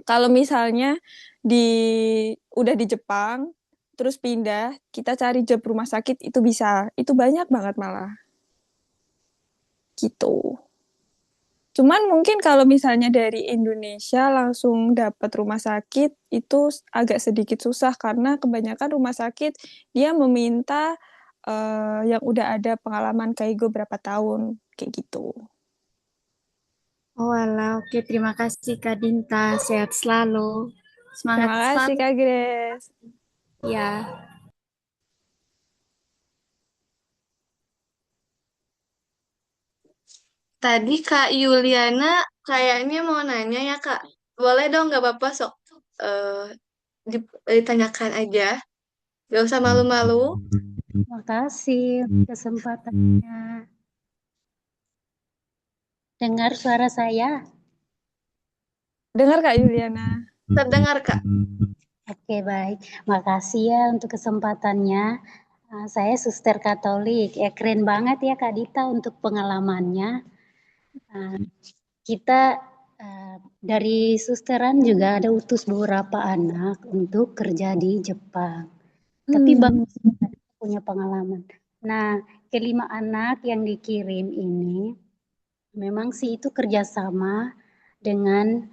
kalau misalnya di udah di Jepang terus pindah, kita cari job rumah sakit itu bisa. Itu banyak banget malah gitu. Cuman mungkin kalau misalnya dari Indonesia langsung dapat rumah sakit itu agak sedikit susah karena kebanyakan rumah sakit dia meminta yang udah ada pengalaman kaigo berapa tahun kayak gitu. Oh, alah. Oke, terima kasih, Kak Dinta. Sehat selalu. Semangat Terima kasih selalu. Kak Grace. Ya. tadi Kak Yuliana kayaknya mau nanya ya Kak. Boleh dong nggak apa-apa sok eh, ditanyakan aja. Gak usah malu-malu. Terima kasih kesempatannya. Dengar suara saya? Dengar Kak Yuliana. Terdengar Kak. Oke, baik. Makasih ya untuk kesempatannya. Saya suster Katolik. Ya, keren banget ya Kak Dita untuk pengalamannya. Ah, kita dari susteran juga ada utus beberapa anak untuk kerja di Jepang. Tapi Hmm. bagus punya pengalaman. Nah, kelima anak yang dikirim ini memang sih itu kerjasama dengan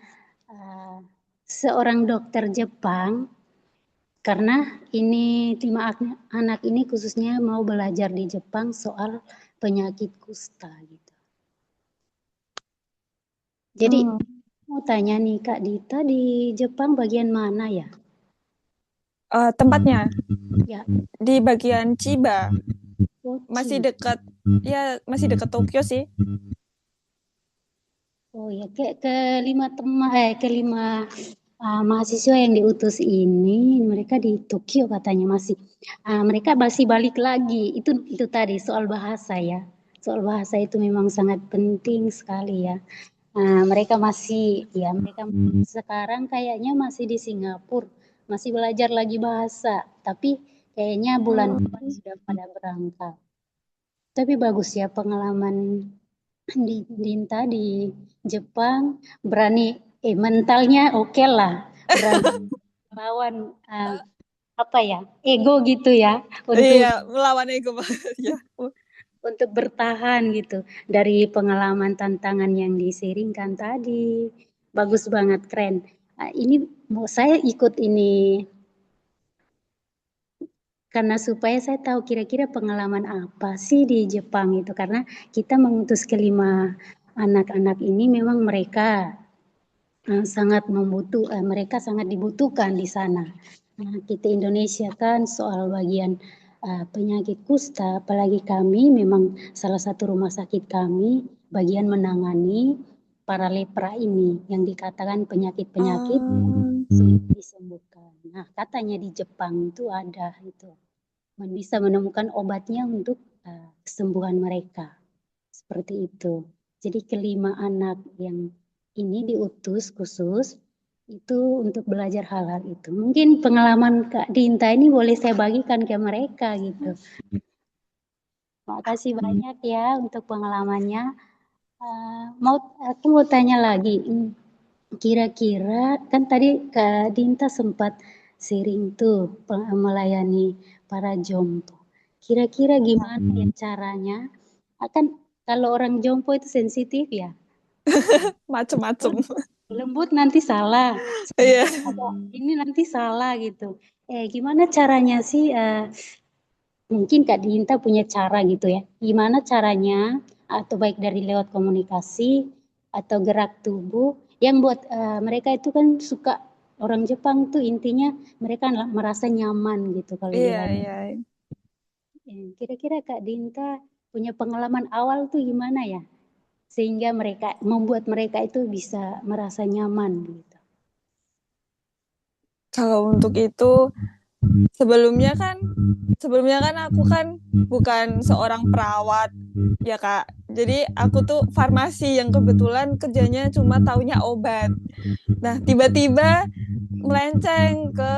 seorang dokter Jepang karena ini lima anak ini khususnya mau belajar di Jepang soal penyakit kusta gitu. Jadi mau tanya nih Kak Dita di Jepang bagian mana ya? Tempatnya Ya, di bagian Chiba, masih Kochi. dekat ya masih dekat Tokyo sih. Oh ya, kelima teman kelima Mahasiswa yang diutus ini mereka di Tokyo katanya mereka masih balik lagi. Itu tadi soal bahasa ya. Soal bahasa itu memang sangat penting sekali ya. Mereka sekarang kayaknya masih di Singapura, masih belajar lagi bahasa, tapi kayaknya bulan depan sudah pada berangkat. Tapi bagus ya pengalaman Dinta di Jepang, berani, mentalnya oke lah, berani lawan ego gitu ya, Iya, melawan ego banget ya. untuk bertahan gitu dari pengalaman tantangan yang diseringkan tadi. Bagus banget, keren. Ini saya ikut ini karena supaya saya tahu kira-kira pengalaman apa sih di Jepang itu, karena kita mengutus kelima anak-anak ini memang mereka mereka sangat dibutuhkan di sana. Nah, kita Indonesia kan soal bagian penyakit kusta, apalagi kami memang salah satu rumah sakit kami bagian menangani para lepra ini yang dikatakan penyakit-penyakit sulit disembuhkan. Nah, katanya di Jepang itu ada itu bisa menemukan obatnya untuk kesembuhan mereka. Seperti itu. Jadi kelima anak yang ini diutus khusus itu untuk belajar hal-hal itu. Mungkin pengalaman Kak Dinta ini boleh saya bagikan ke mereka gitu. Makasih banyak ya untuk pengalamannya. Aku mau tanya lagi, kira-kira kan tadi Kak Dinta sempat sharing tuh melayani para jompo. Kira-kira gimana ya caranya? Akan kalau orang jompo itu sensitif ya. Macem-macem. Lembut nanti salah. Iya. Ini nanti salah gitu. Gimana caranya sih? Mungkin Kak Dinta punya cara gitu ya. Gimana caranya? Atau baik dari lewat komunikasi atau gerak tubuh yang buat mereka itu kan suka orang Jepang tuh intinya mereka merasa nyaman gitu kalau Iya, dihadapi. iya. Kira-kira Kak Dinta punya pengalaman awal tuh gimana ya? Sehingga membuat mereka itu bisa merasa nyaman gitu. Kalau untuk itu sebelumnya kan aku kan bukan seorang perawat ya Kak. Jadi aku tuh farmasi yang kebetulan kerjanya cuma taunya obat. Nah, tiba-tiba melenceng ke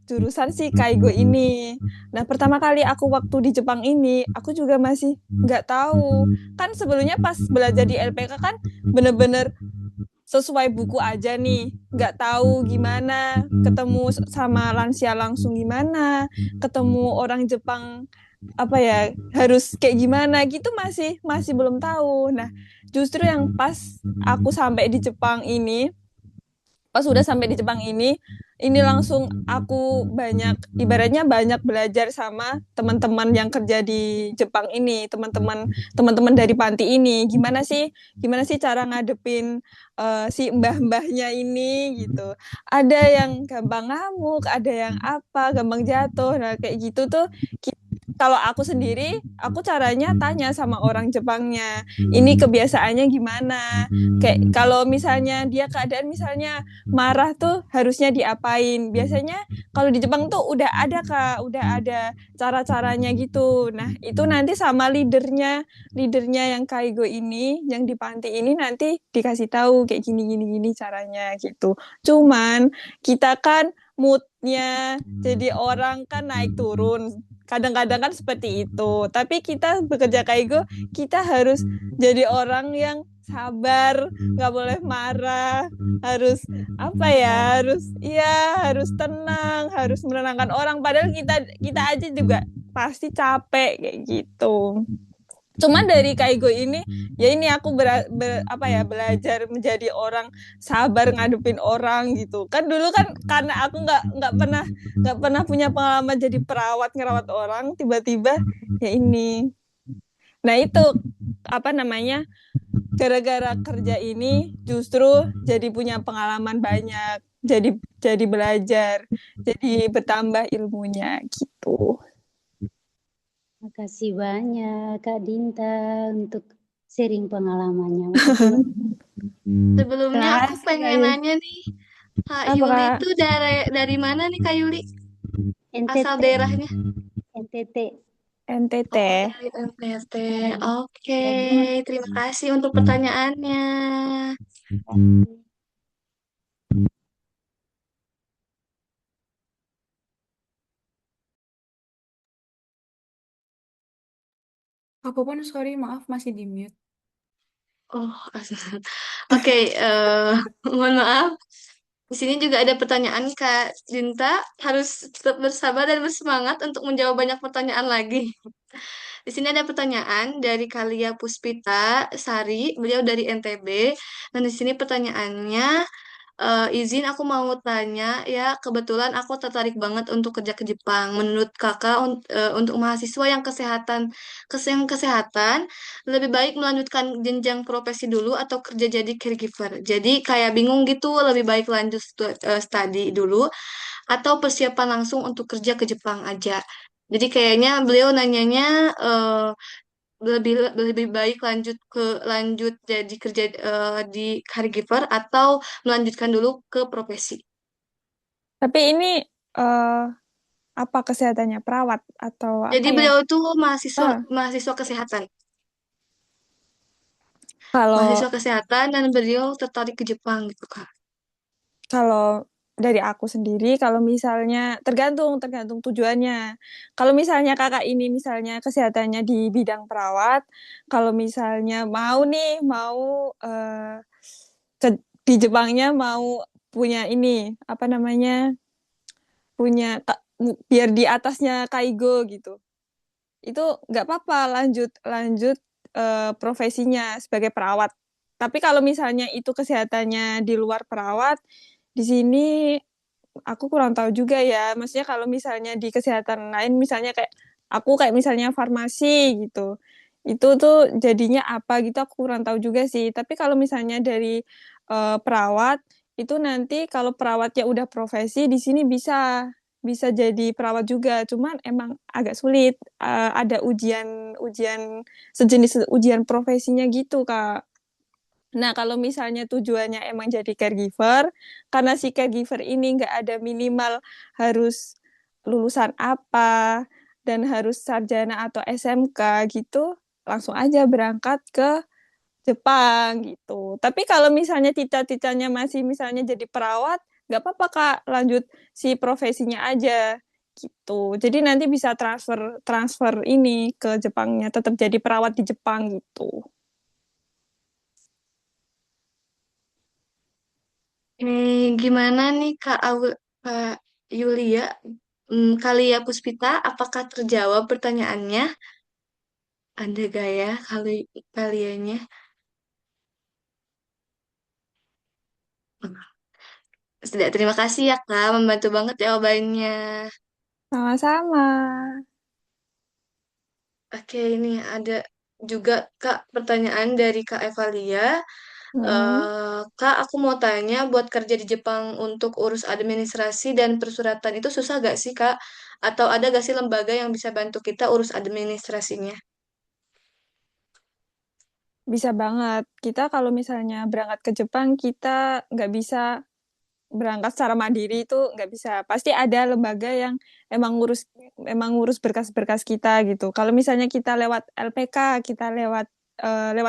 jurusan si Kaigo ini. Nah, pertama kali aku waktu di Jepang ini, aku juga masih nggak tahu. Kan sebelumnya pas belajar di LPK kan bener-bener sesuai buku aja nih, nggak tahu gimana, ketemu sama lansia langsung gimana, ketemu orang Jepang apa ya harus kayak gimana gitu masih belum tahu. Nah, justru yang pas aku sampai di Jepang ini, pas udah sampai di Jepang ini langsung aku ibaratnya banyak belajar sama teman-teman yang kerja di Jepang ini, teman-teman dari panti ini, gimana sih cara ngadepin si mbah-mbahnya ini gitu. Ada yang gampang ngamuk, ada yang gampang jatuh. Nah, kayak gitu tuh kalau aku sendiri, aku caranya tanya sama orang Jepangnya, ini kebiasaannya gimana? Kayak kalau misalnya dia keadaan misalnya marah tuh harusnya diapain? Biasanya kalau di Jepang tuh udah ada cara-caranya gitu. Nah, itu nanti sama leadernya yang Kaigo ini, yang di panti ini nanti dikasih tahu kayak gini caranya gitu. Cuman kita kan moodnya jadi orang kan naik turun. Kadang-kadang kan seperti itu. Tapi kita bekerja Kaigo, kita harus jadi orang yang sabar, nggak boleh marah, harus harus tenang, harus menenangkan orang. Padahal kita aja juga pasti capek kayak gitu. Cuman dari Kaigo ini, ya ini aku belajar menjadi orang sabar ngadepin orang gitu. Kan dulu kan karena aku nggak pernah punya pengalaman jadi perawat ngerawat orang, tiba-tiba ya ini. Nah itu gara-gara kerja ini justru jadi punya pengalaman banyak, jadi belajar, jadi bertambah ilmunya gitu. Makasih banyak Kak Dinta untuk sharing pengalamannya. Sebelumnya aku pengen nanya nih, Kak Apa Yuli Kak? itu dari mana nih Kak Yuli? Asal NTT, daerahnya? NTT. NTT. Oh, dari NTT. Oke, Jadi, terima kasih untuk pertanyaannya. Apapun, sorry, maaf masih di mute. Oh, oke. Mohon maaf. Di sini juga ada pertanyaan Kak Dinta. Harus tetap bersabar dan bersemangat untuk menjawab banyak pertanyaan lagi. Di sini ada pertanyaan dari Kalia Puspita Sari, beliau dari NTB. Dan di sini pertanyaannya, izin aku mau tanya ya, kebetulan aku tertarik banget untuk kerja ke Jepang. Menurut kakak, untuk mahasiswa yang kesehatan, lebih baik melanjutkan jenjang profesi dulu atau kerja jadi caregiver. Jadi kayak bingung gitu, lebih baik lanjut studi dulu atau persiapan langsung untuk kerja ke Jepang aja. Jadi kayaknya beliau nanyanya lebih lebih baik lanjut jadi kerja di caregiver atau melanjutkan dulu ke profesi. Tapi ini eh apa kesehatannya? Perawat atau Jadi apa ya? beliau itu mahasiswa Ah, mahasiswa kesehatan, kalau mahasiswa kesehatan dan beliau tertarik ke Jepang gitu Kak. kalau dari aku sendiri, kalau misalnya tergantung tujuannya. Kalau misalnya kakak ini misalnya kesehatannya di bidang perawat, kalau misalnya mau ke, di Jepangnya mau punya ini apa namanya biar di atasnya Kaigo gitu. Itu nggak apa-apa lanjut lanjut profesinya sebagai perawat. Tapi kalau misalnya itu kesehatannya di luar perawat, di sini aku kurang tahu juga ya. Maksudnya kalau misalnya di kesehatan lain, misalnya kayak misalnya farmasi gitu, itu tuh jadinya apa gitu aku kurang tahu juga sih. Tapi kalau misalnya dari perawat, itu nanti kalau perawatnya udah profesi di sini bisa bisa jadi perawat juga. Cuman emang agak sulit. Ada ujian ujian sejenis ujian profesinya gitu, Kak. Nah, kalau misalnya tujuannya emang jadi caregiver, karena si caregiver ini nggak ada minimal harus lulusan apa dan harus sarjana atau SMK gitu, langsung aja berangkat ke Jepang gitu. Tapi kalau misalnya cita-citanya masih misalnya jadi perawat, nggak apa-apa Kak, lanjut si profesinya aja gitu. Jadi nanti bisa transfer transfer ini ke Jepangnya, tetap jadi perawat di Jepang gitu. Gimana nih Kak Yulia, Kalia Puspita, apakah terjawab pertanyaannya? Ada gak ya kaliannya? Sudah, terima kasih ya Kak, membantu banget jawabannya. Sama-sama. Oke, ini ada juga Kak pertanyaan dari Kak Evalia. Mm. Kak, aku mau tanya, buat kerja di Jepang untuk urus administrasi dan persuratan itu susah gak sih Kak? Atau ada gak sih lembaga yang bisa bantu kita urus administrasinya? Bisa banget. Kita kalau misalnya berangkat ke Jepang, kita nggak bisa berangkat secara mandiri itu nggak bisa. Pasti ada lembaga yang emang ngurus berkas-berkas kita gitu. Kalau misalnya kita lewat LPK, kita lewat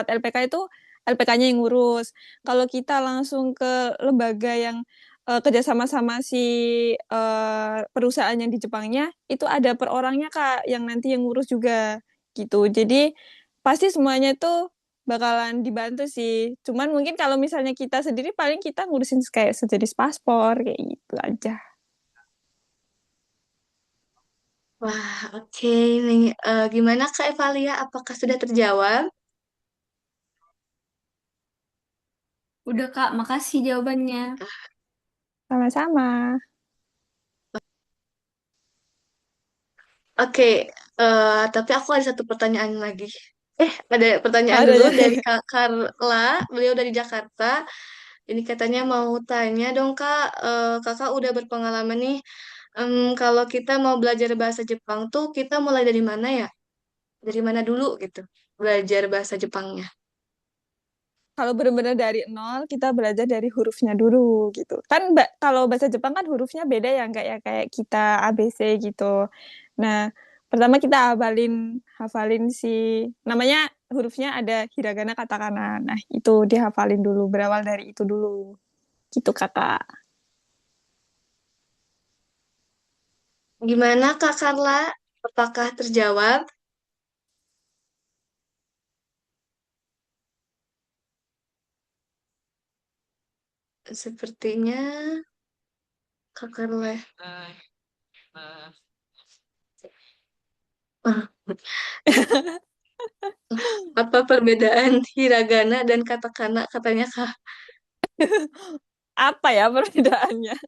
LPK itu LPK-nya yang ngurus. Kalau kita langsung ke lembaga yang kerjasama sama si perusahaan yang di Jepangnya, itu ada per orangnya Kak, yang nanti yang ngurus juga gitu. Jadi pasti semuanya itu bakalan dibantu sih. Cuman mungkin kalau misalnya kita sendiri paling kita ngurusin kayak sejenis paspor kayak gitu aja. Wah, oke. Nih, gimana Kak Evalia? Apakah sudah terjawab? Udah Kak, makasih jawabannya. Sama-sama. Oke, tapi aku ada satu pertanyaan lagi. Ada pertanyaan Ada dulu ya. dari Kak Carla, beliau dari Jakarta. Ini katanya mau tanya dong Kak, Kakak udah berpengalaman nih. Kalau kita mau belajar bahasa Jepang tuh kita mulai dari mana ya? Dari mana dulu gitu? Belajar bahasa Jepangnya. kalau benar-benar dari nol, kita belajar dari hurufnya dulu gitu. Kan kalau bahasa Jepang kan hurufnya beda ya, enggak ya kayak kita ABC gitu. Nah, pertama kita hafalin si namanya hurufnya ada hiragana, katakana. Nah, itu dihafalin dulu, berawal dari itu dulu. Gitu, Kakak. Gimana Kak Karla? Apakah terjawab? Sepertinya Kak Karla. Ah, apa perbedaan hiragana dan katakana katanya Kak? Apa ya perbedaannya?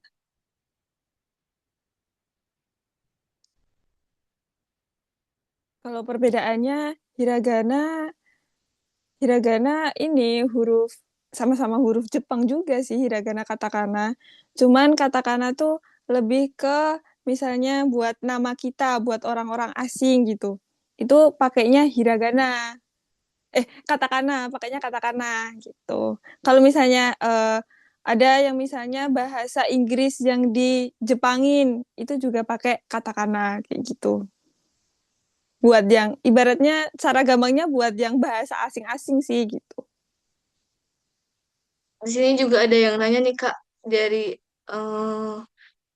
Kalau perbedaannya hiragana Hiragana ini sama-sama huruf Jepang juga sih, hiragana katakana. Cuman katakana tuh lebih ke misalnya buat nama kita, buat orang-orang asing gitu. Itu pakainya hiragana. Katakana, pakainya katakana gitu. Kalau misalnya ada yang misalnya bahasa Inggris yang di Jepangin, itu juga pakai katakana kayak gitu. Buat yang ibaratnya cara gampangnya buat yang bahasa asing-asing sih gitu. Di sini juga ada yang nanya nih Kak dari eh,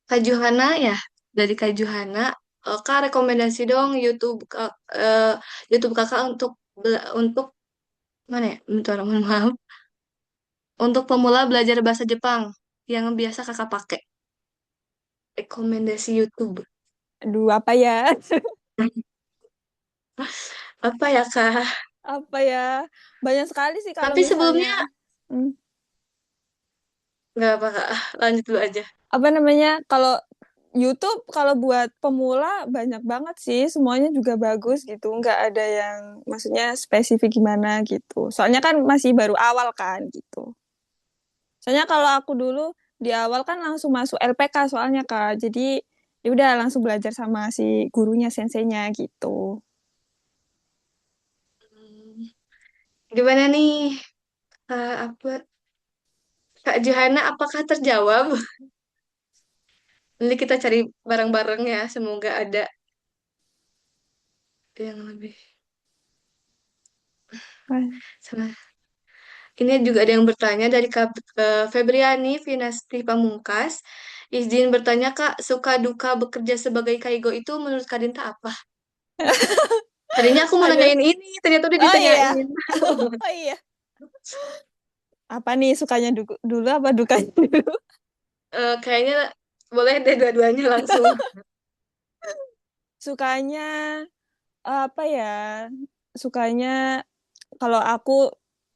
Kak Johana ya, dari Kak Johana. Kak rekomendasi dong YouTube Kakak untuk mana ya? Bentar, mohon maaf. Untuk pemula belajar bahasa Jepang yang biasa Kakak pakai. Rekomendasi YouTube. Aduh, apa ya? Apa ya Kak? Apa ya? Banyak sekali sih kalau Tapi misalnya. sebelumnya Hmm, nggak apa Kak. Lanjut dulu aja. apa namanya? Kalau YouTube kalau buat pemula banyak banget sih, semuanya juga bagus gitu. Nggak ada yang maksudnya spesifik gimana gitu. Soalnya kan masih baru awal kan gitu. Soalnya kalau aku dulu di awal kan langsung masuk LPK soalnya Kak. Jadi ya udah langsung belajar sama si gurunya, senseinya gitu. Hmm, Gimana nih apa Kak Johana? Apakah terjawab? Nanti kita cari bareng-bareng ya. Semoga ada yang lebih Wah. sama. Ini juga ada yang bertanya dari Kak Febriani Finasti Pamungkas. Izin bertanya Kak, suka duka bekerja sebagai kaigo itu menurut Kak Dinta apa? Tadinya aku mau Aduh. nanyain ini, ternyata udah Oh iya. ditanyain. Oh iya. Apa nih sukanya dulu apa dukanya dulu? Kayaknya boleh deh dua-duanya langsung. Sukanya apa ya? Sukanya kalau aku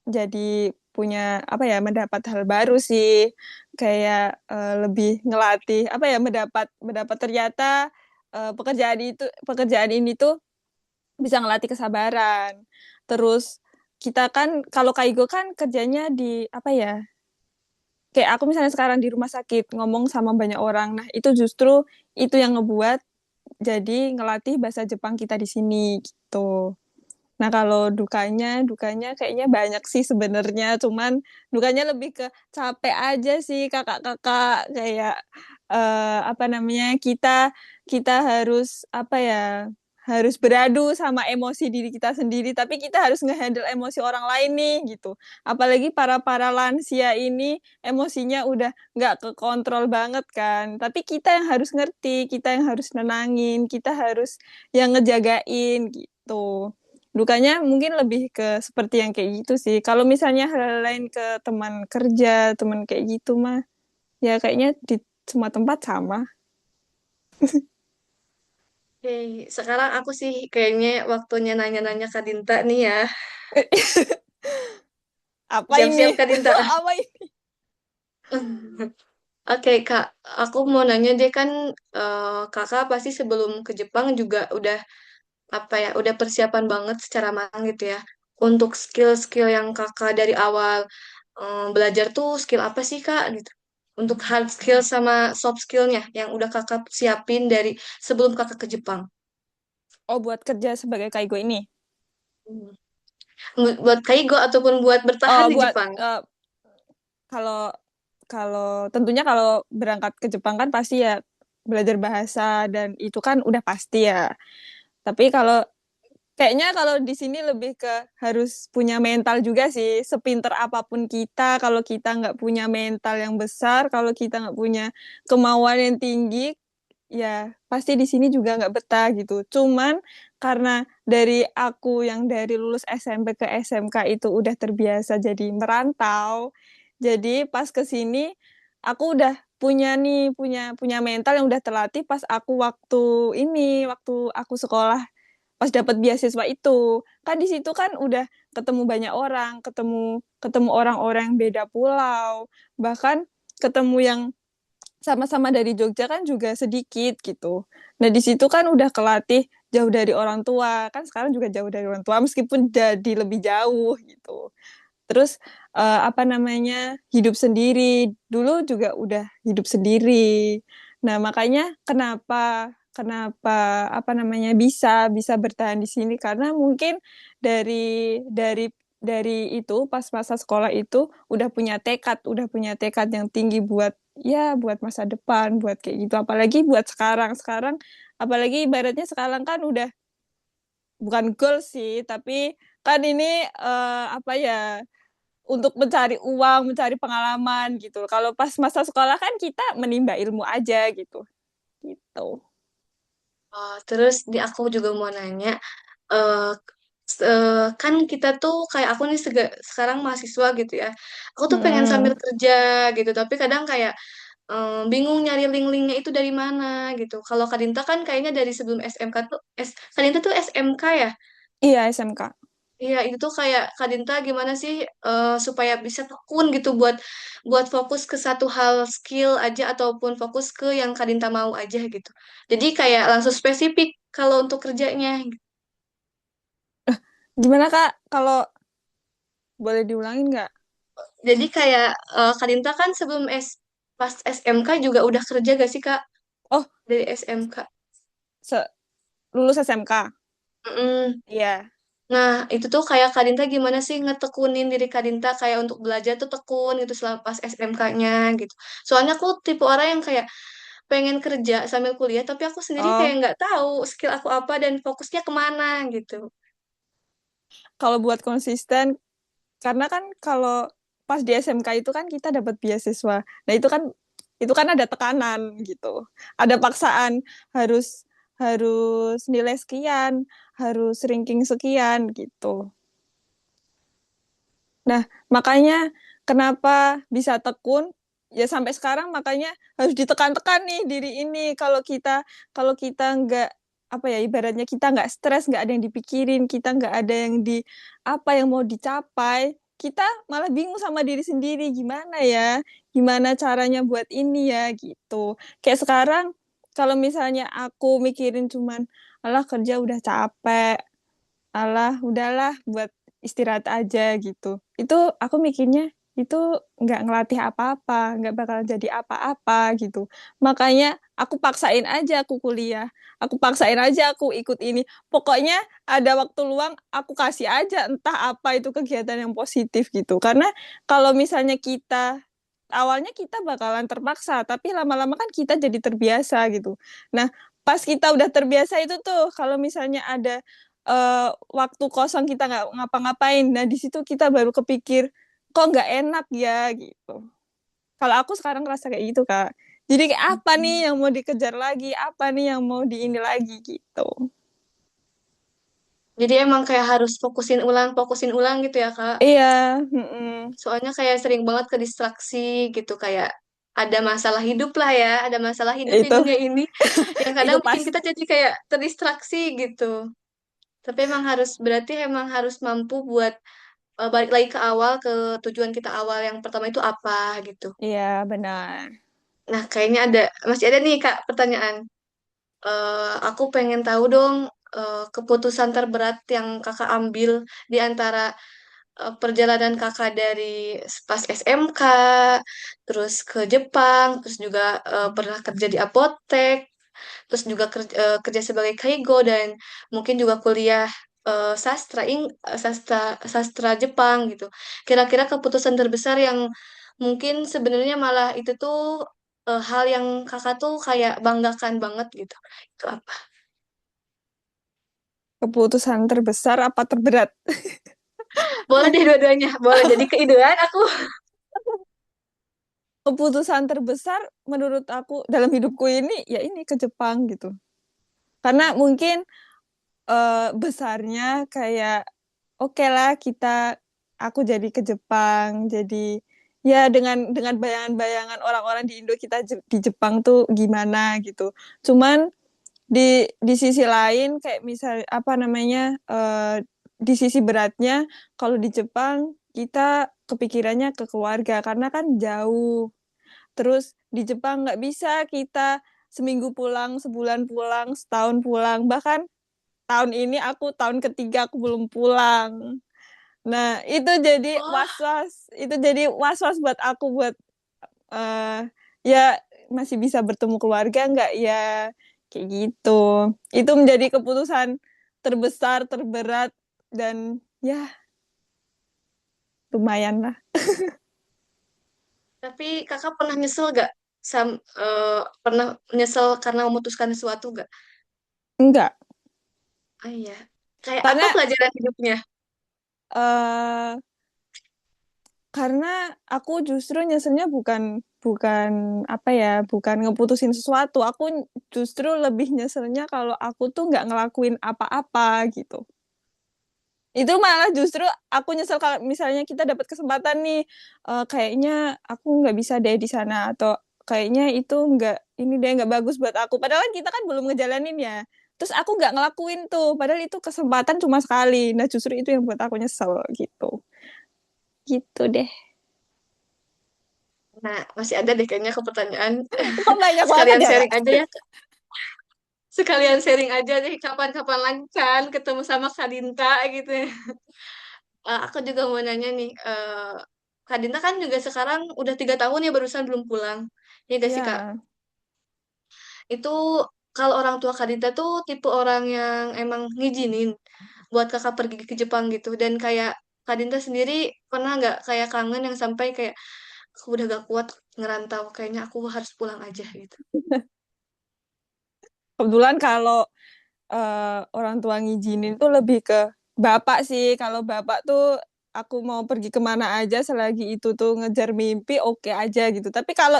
jadi punya apa ya mendapat hal baru sih kayak lebih ngelatih apa ya mendapat ternyata pekerjaan ini tuh bisa ngelatih kesabaran. Terus kita kan kalau Kaigo kan kerjanya di apa ya? Kayak aku misalnya sekarang di rumah sakit ngomong sama banyak orang. Nah, itu justru itu yang ngebuat jadi ngelatih bahasa Jepang kita di sini gitu. Nah, kalau dukanya kayaknya banyak sih sebenarnya. Cuman dukanya lebih ke capek aja sih kakak-kakak kayak apa namanya kita harus apa ya harus beradu sama emosi diri kita sendiri, tapi kita harus ngehandle emosi orang lain nih gitu. Apalagi para lansia ini emosinya udah nggak kekontrol banget kan. Tapi kita yang harus ngerti, kita yang harus nenangin, kita harus yang ngejagain gitu. Dukanya mungkin lebih ke seperti yang kayak gitu sih. Kalau misalnya hal lain ke teman kerja, teman kayak gitu mah, ya kayaknya di semua tempat sama. Oke, sekarang aku sih kayaknya waktunya nanya-nanya Kak Dinta nih ya. Apa Siap-siap ini? Kak Dinta. Apa ini? Oke Kak, aku mau nanya deh kan Kakak pasti sebelum ke Jepang juga udah apa ya, udah persiapan banget secara matang gitu ya. Untuk skill-skill yang Kakak dari awal belajar tuh skill apa sih Kak gitu. Untuk hard skill sama soft skillnya yang udah Kakak siapin dari sebelum Kakak ke Jepang. Oh, buat kerja sebagai kaigo ini. Hmm. Buat kaigo ataupun buat bertahan di Buat Jepang? kalau kalau tentunya kalau berangkat ke Jepang kan pasti ya belajar bahasa dan itu kan udah pasti ya. Tapi kalau kayaknya kalau di sini lebih ke harus punya mental juga sih. Sepinter apapun kita, kalau kita nggak punya mental yang besar, kalau kita nggak punya kemauan yang tinggi, ya pasti di sini juga nggak betah gitu. Cuman karena dari aku yang dari lulus SMP ke SMK itu udah terbiasa jadi merantau, jadi pas ke sini aku udah punya nih punya mental yang udah terlatih pas aku waktu aku sekolah pas dapat beasiswa itu kan di situ kan udah ketemu banyak orang ketemu ketemu orang-orang yang beda pulau bahkan ketemu yang sama-sama dari Jogja kan juga sedikit gitu. Nah, di situ kan udah kelatih jauh dari orang tua. Kan sekarang juga jauh dari orang tua meskipun jadi lebih jauh gitu. Terus apa namanya? Hidup sendiri. Dulu juga udah hidup sendiri. Nah, makanya kenapa kenapa apa namanya bisa bisa bertahan di sini karena mungkin dari itu pas masa sekolah itu udah punya tekad yang tinggi buat ya buat masa depan, buat kayak gitu. Apalagi buat sekarang. Sekarang apalagi ibaratnya sekarang kan udah bukan goal sih, tapi kan ini apa ya untuk mencari uang, mencari pengalaman gitu. Kalau pas masa sekolah kan kita menimba ilmu aja gitu. Gitu. Oh, terus di aku juga mau nanya, eh kan kita tuh kayak aku nih sekarang mahasiswa gitu ya. Aku tuh pengen sambil Mm-mm. kerja gitu, tapi kadang kayak bingung nyari link-linknya itu dari mana gitu. Kalau Kadinta kan kayaknya dari sebelum SMK tuh, Kadinta tuh SMK ya? Iya, SMK. Iya, itu tuh kayak Kadinta gimana sih supaya bisa tekun gitu buat buat fokus ke satu hal skill aja ataupun fokus ke yang Kadinta mau aja gitu. Jadi kayak langsung spesifik kalau untuk kerjanya. Gimana Kak? Kalau boleh diulangin nggak? Jadi kayak Kadinta kan sebelum pas SMK juga udah kerja gak sih Kak Oh, dari SMK? lulus SMK. Mm-mm. Iya. Nah, itu tuh kayak Kadinta gimana sih ngetekunin diri Kadinta kayak untuk belajar tuh tekun gitu selama pas SMK-nya gitu. Soalnya aku tipe orang yang kayak pengen kerja sambil kuliah, tapi aku sendiri kayak Oh, nggak tahu skill aku apa dan fokusnya kemana gitu. kalau buat konsisten, karena kan kalau pas di SMK itu kan kita dapat beasiswa. Nah, itu kan ada tekanan gitu. Ada paksaan harus harus nilai sekian, harus ranking sekian gitu. Nah, makanya kenapa bisa tekun? Ya sampai sekarang makanya harus ditekan-tekan nih diri ini. Kalau kita nggak apa ya ibaratnya kita nggak stres, nggak ada yang dipikirin, kita nggak ada yang di apa yang mau dicapai, kita malah bingung sama diri sendiri gimana ya, gimana caranya buat ini ya gitu. Kayak sekarang kalau misalnya aku mikirin cuman alah kerja udah capek, alah udahlah buat istirahat aja gitu itu aku mikirnya itu nggak ngelatih apa-apa nggak bakal jadi apa-apa gitu makanya aku paksain aja aku kuliah aku paksain aja aku ikut ini pokoknya ada waktu luang aku kasih aja entah apa itu kegiatan yang positif gitu karena kalau misalnya kita awalnya kita bakalan terpaksa tapi lama-lama kan kita jadi terbiasa gitu nah pas kita udah terbiasa itu tuh kalau misalnya ada waktu kosong kita nggak ngapa-ngapain. Nah, di situ kita baru kepikir, kok nggak enak ya gitu. Kalau aku sekarang ngerasa kayak gitu, Kak. Jadi kayak apa nih yang mau dikejar lagi, apa nih yang mau diini lagi gitu. Jadi emang kayak harus fokusin ulang gitu ya Kak. Iya, mm-mm. Soalnya kayak sering banget ke distraksi gitu kayak ada masalah hidup lah ya, ada masalah hidup di Itu dunia ini yang itu kadang bikin kita pasti. jadi kayak terdistraksi gitu. Tapi emang harus berarti emang harus mampu buat balik lagi ke awal ke tujuan kita awal yang pertama itu apa gitu. Iya, benar. Nah, kayaknya masih ada nih Kak pertanyaan. Aku pengen tahu dong keputusan terberat yang Kakak ambil di antara perjalanan Kakak dari pas SMK, terus ke Jepang, terus juga pernah kerja di apotek, terus juga kerja sebagai kaigo dan mungkin juga kuliah sastra Jepang gitu. Kira-kira keputusan terbesar yang mungkin sebenarnya malah itu tuh hal yang kakak tuh kayak banggakan banget gitu. Itu apa? Keputusan terbesar apa terberat? Boleh deh dua-duanya. Boleh jadi keidean aku. Keputusan terbesar menurut aku dalam hidupku ini ya ini ke Jepang gitu. Karena mungkin besarnya kayak oke lah aku jadi ke Jepang, jadi ya dengan bayangan-bayangan orang-orang di Indo kita di Jepang tuh gimana gitu. Cuman di sisi lain kayak misal apa namanya di sisi beratnya kalau di Jepang kita kepikirannya ke keluarga karena kan jauh. Terus di Jepang nggak bisa kita seminggu pulang, sebulan pulang, setahun pulang. Bahkan tahun ini tahun ketiga aku belum pulang. Nah, itu jadi Oh, was-was. Itu jadi was-was buat aku buat eh ya masih bisa bertemu keluarga nggak ya kayak gitu. Itu menjadi keputusan terbesar, terberat dan ya lumayan lah. tapi kakak pernah nyesel gak? Pernah nyesel karena memutuskan sesuatu gak? Enggak, Oh iya. Kayak apa karena pelajaran hidupnya? eh karena aku justru nyeselnya bukan bukan apa ya, bukan ngeputusin sesuatu. Aku justru lebih nyeselnya kalau aku tuh nggak ngelakuin apa-apa gitu. Itu malah justru aku nyesel kalau misalnya kita dapat kesempatan nih, kayaknya aku nggak bisa deh di sana atau kayaknya itu nggak ini deh nggak bagus buat aku. Padahal kan kita kan belum ngejalanin ya. Terus aku nggak ngelakuin tuh, padahal itu kesempatan cuma sekali. Nah justru itu yang buat aku nyesel gitu. Gitu deh. Nah, masih ada deh kayaknya ke pertanyaan. Kok banyak banget Sekalian ya kak? sharing aja ya. Sekalian sharing aja deh kapan-kapan lagi kan ketemu sama Kak Dinta gitu ya. Aku juga mau nanya nih, Kak Dinta kan juga sekarang udah 3 tahun ya barusan belum pulang. Ya gak sih Kak? Iya. Itu kalau orang tua Kak Dinta tuh tipe orang yang emang ngizinin buat kakak pergi ke Jepang gitu. Dan kayak Kak Dinta sendiri pernah nggak kayak kangen yang sampai kayak aku udah gak kuat ngerantau, kayaknya aku harus pulang aja gitu. Kebetulan kalau orang tua ngizinin tuh lebih ke bapak sih. Kalau bapak tuh aku mau pergi kemana aja selagi itu tuh ngejar mimpi oke aja gitu. Tapi kalau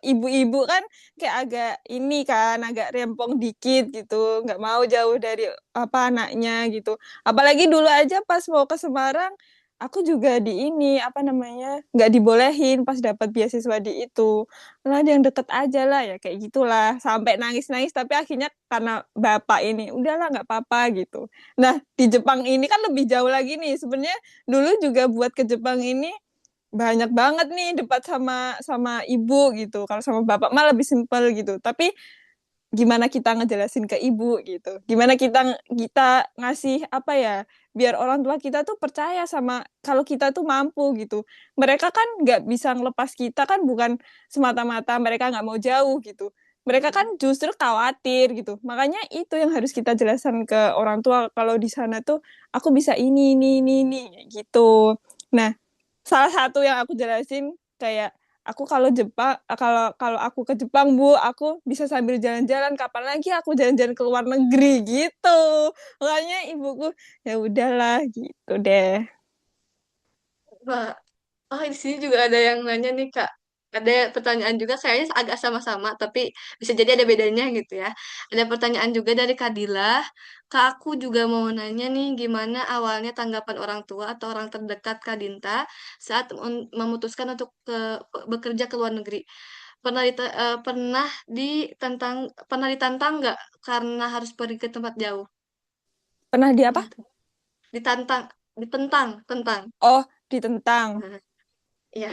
ibu-ibu kan kayak agak ini kan agak rempong dikit gitu, nggak mau jauh dari apa anaknya gitu. Apalagi dulu aja pas mau ke Semarang, aku juga di ini apa namanya nggak dibolehin pas dapat beasiswa di itu lah yang deket aja lah ya kayak gitulah sampai nangis-nangis tapi akhirnya karena bapak ini udahlah nggak apa-apa gitu. Nah di Jepang ini kan lebih jauh lagi nih sebenarnya dulu juga buat ke Jepang ini banyak banget nih debat sama sama ibu gitu kalau sama bapak mah lebih simpel gitu tapi gimana kita ngejelasin ke ibu gitu gimana kita kita ngasih apa ya biar orang tua kita tuh percaya sama kalau kita tuh mampu gitu mereka kan nggak bisa ngelepas kita kan bukan semata-mata mereka nggak mau jauh gitu mereka kan justru khawatir gitu makanya itu yang harus kita jelaskan ke orang tua kalau di sana tuh aku bisa ini gitu. Nah salah satu yang aku jelasin kayak aku kalau Jepang kalau kalau aku ke Jepang Bu aku bisa sambil jalan-jalan kapan lagi aku jalan-jalan ke luar negeri gitu makanya ibuku ya udahlah gitu deh. Wah, oh, di sini juga ada yang nanya nih, Kak. Ada pertanyaan juga kayaknya agak sama-sama, tapi bisa jadi ada bedanya gitu ya. Ada pertanyaan juga dari Kadila. Kak, aku juga mau nanya nih, gimana awalnya tanggapan orang tua atau orang terdekat Kak Dinta saat memutuskan untuk bekerja ke luar negeri? Pernah ditantang nggak karena harus pergi ke tempat jauh? Pernah di apa? Gitu. Ditantang, tentang. Oh ditentang. Nah, iya.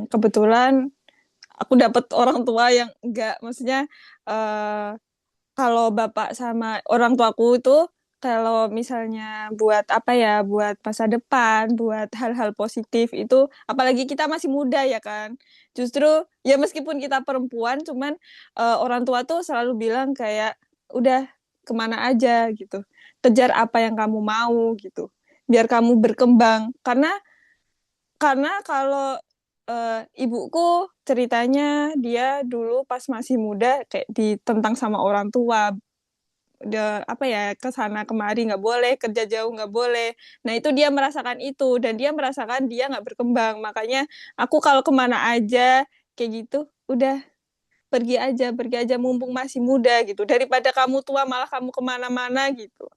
Kebetulan aku dapat orang tua yang enggak maksudnya eh kalau bapak sama orang tuaku itu kalau misalnya buat apa ya buat masa depan buat hal-hal positif itu apalagi kita masih muda ya kan justru ya meskipun kita perempuan cuman orang tua tuh selalu bilang kayak udah kemana aja gitu. Kejar apa yang kamu mau gitu. Biar kamu berkembang. Karena kalau ibuku ceritanya dia dulu pas masih muda kayak ditentang sama orang tua, udah apa ya, ke sana kemari nggak boleh, kerja jauh nggak boleh. Nah itu dia merasakan itu dan dia merasakan dia nggak berkembang. Makanya aku kalau kemana aja kayak gitu, udah pergi aja mumpung masih muda gitu. Daripada kamu tua malah kamu kemana-mana gitu.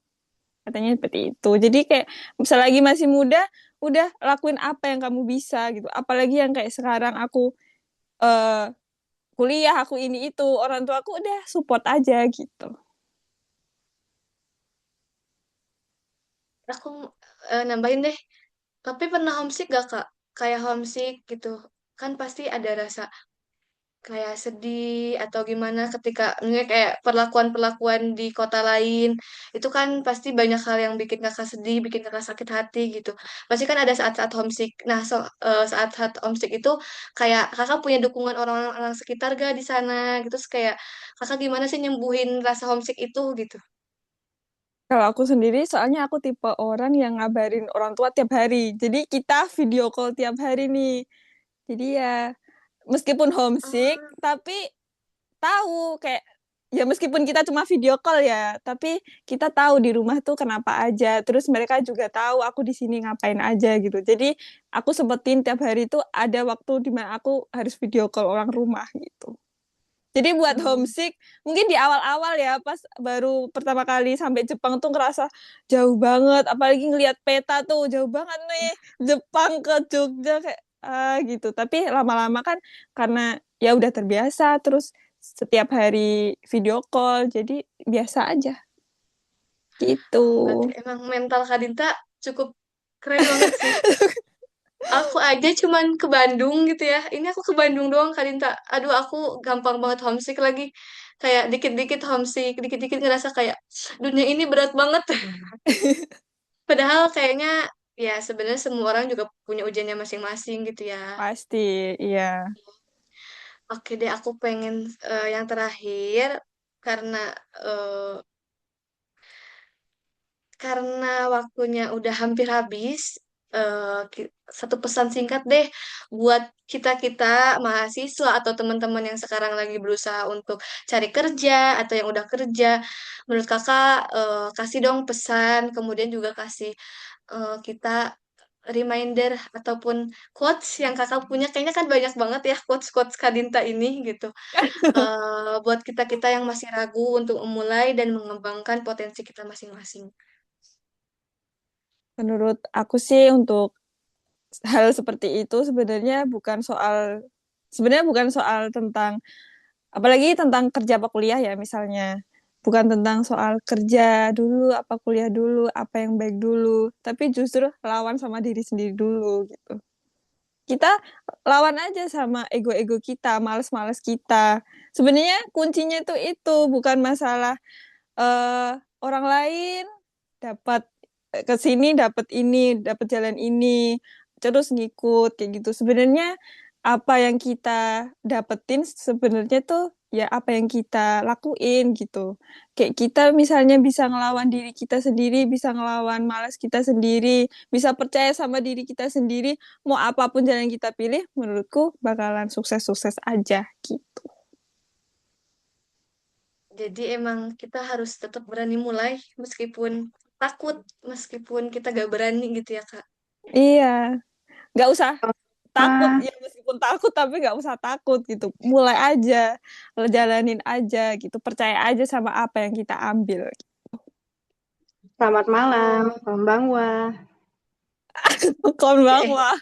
Katanya seperti itu. Jadi kayak selagi masih muda, udah lakuin apa yang kamu bisa gitu. Apalagi yang kayak sekarang aku eh, kuliah, aku ini itu, orang tua aku udah support aja gitu. Aku nambahin deh. Tapi pernah homesick gak Kak? Kayak homesick gitu. Kan pasti ada rasa kayak sedih atau gimana ketika misalnya kayak perlakuan-perlakuan di kota lain. Itu kan pasti banyak hal yang bikin Kakak sedih, bikin Kakak sakit hati gitu. Pasti kan ada saat-saat homesick. Nah, saat-saat homesick itu kayak Kakak punya dukungan orang-orang sekitar gak di sana gitu. Terus kayak Kakak gimana sih nyembuhin rasa homesick itu gitu. Kalau aku sendiri, soalnya aku tipe orang yang ngabarin orang tua tiap hari. Jadi kita video call tiap hari nih. Jadi ya, meskipun homesick, Ah, tapi tahu kayak ya meskipun kita cuma video call ya, tapi kita tahu di rumah tuh kenapa aja. Terus mereka juga tahu aku di sini ngapain aja gitu. Jadi aku sempetin tiap hari tuh ada waktu di mana aku harus video call orang rumah gitu. Jadi buat oh. homesick, mungkin di awal-awal ya, pas baru pertama kali sampai Jepang tuh ngerasa jauh banget. Apalagi ngelihat peta tuh, jauh banget nih. Jepang ke Jogja kayak, gitu. Tapi lama-lama kan karena ya udah terbiasa, terus setiap hari video call, jadi biasa aja. Gitu. Oh, berarti emang mental Kadinta cukup keren banget sih. Aku aja cuman ke Bandung gitu ya. Ini aku ke Bandung doang, Kadinta. Aduh, aku gampang banget homesick lagi. Kayak dikit-dikit homesick, dikit-dikit ngerasa kayak dunia ini berat banget. Padahal kayaknya ya sebenarnya semua orang juga punya ujiannya masing-masing gitu ya. Pasti, iya. Oke deh, aku pengen yang terakhir karena eh, karena waktunya udah hampir habis, satu pesan singkat deh buat kita-kita mahasiswa atau teman-teman yang sekarang lagi berusaha untuk cari kerja atau yang udah kerja. Menurut kakak, kasih dong pesan, kemudian juga kasih kita reminder ataupun quotes yang kakak punya. Kayaknya kan banyak banget ya quotes-quotes Kadinta ini gitu. Buat kita-kita yang masih ragu untuk memulai dan mengembangkan potensi kita masing-masing. Menurut aku sih untuk hal seperti itu sebenarnya bukan soal tentang, apalagi tentang kerja apa kuliah ya misalnya, bukan tentang soal kerja dulu apa kuliah dulu apa yang baik dulu, tapi justru lawan sama diri sendiri dulu gitu. Kita lawan aja sama ego-ego kita, males-males kita. Sebenarnya kuncinya itu bukan masalah orang lain dapat ke sini, dapat ini, dapat jalan ini, terus ngikut kayak gitu. Sebenarnya apa yang kita dapetin sebenarnya tuh ya apa yang kita lakuin gitu. Kayak kita misalnya bisa ngelawan diri kita sendiri, bisa ngelawan malas kita sendiri, bisa percaya sama diri kita sendiri, mau apapun jalan yang kita pilih, menurutku bakalan sukses-sukses aja gitu. Jadi emang kita harus tetap berani mulai meskipun takut, meskipun kita gak berani gitu ya, Kak. Iya, nggak usah takut Ah, ya, meskipun takut tapi nggak usah takut gitu, mulai aja, jalanin aja gitu, percaya aja sama apa yang kita ambil. selamat malam, Oh, Pembangwa. Konbang eh, wah.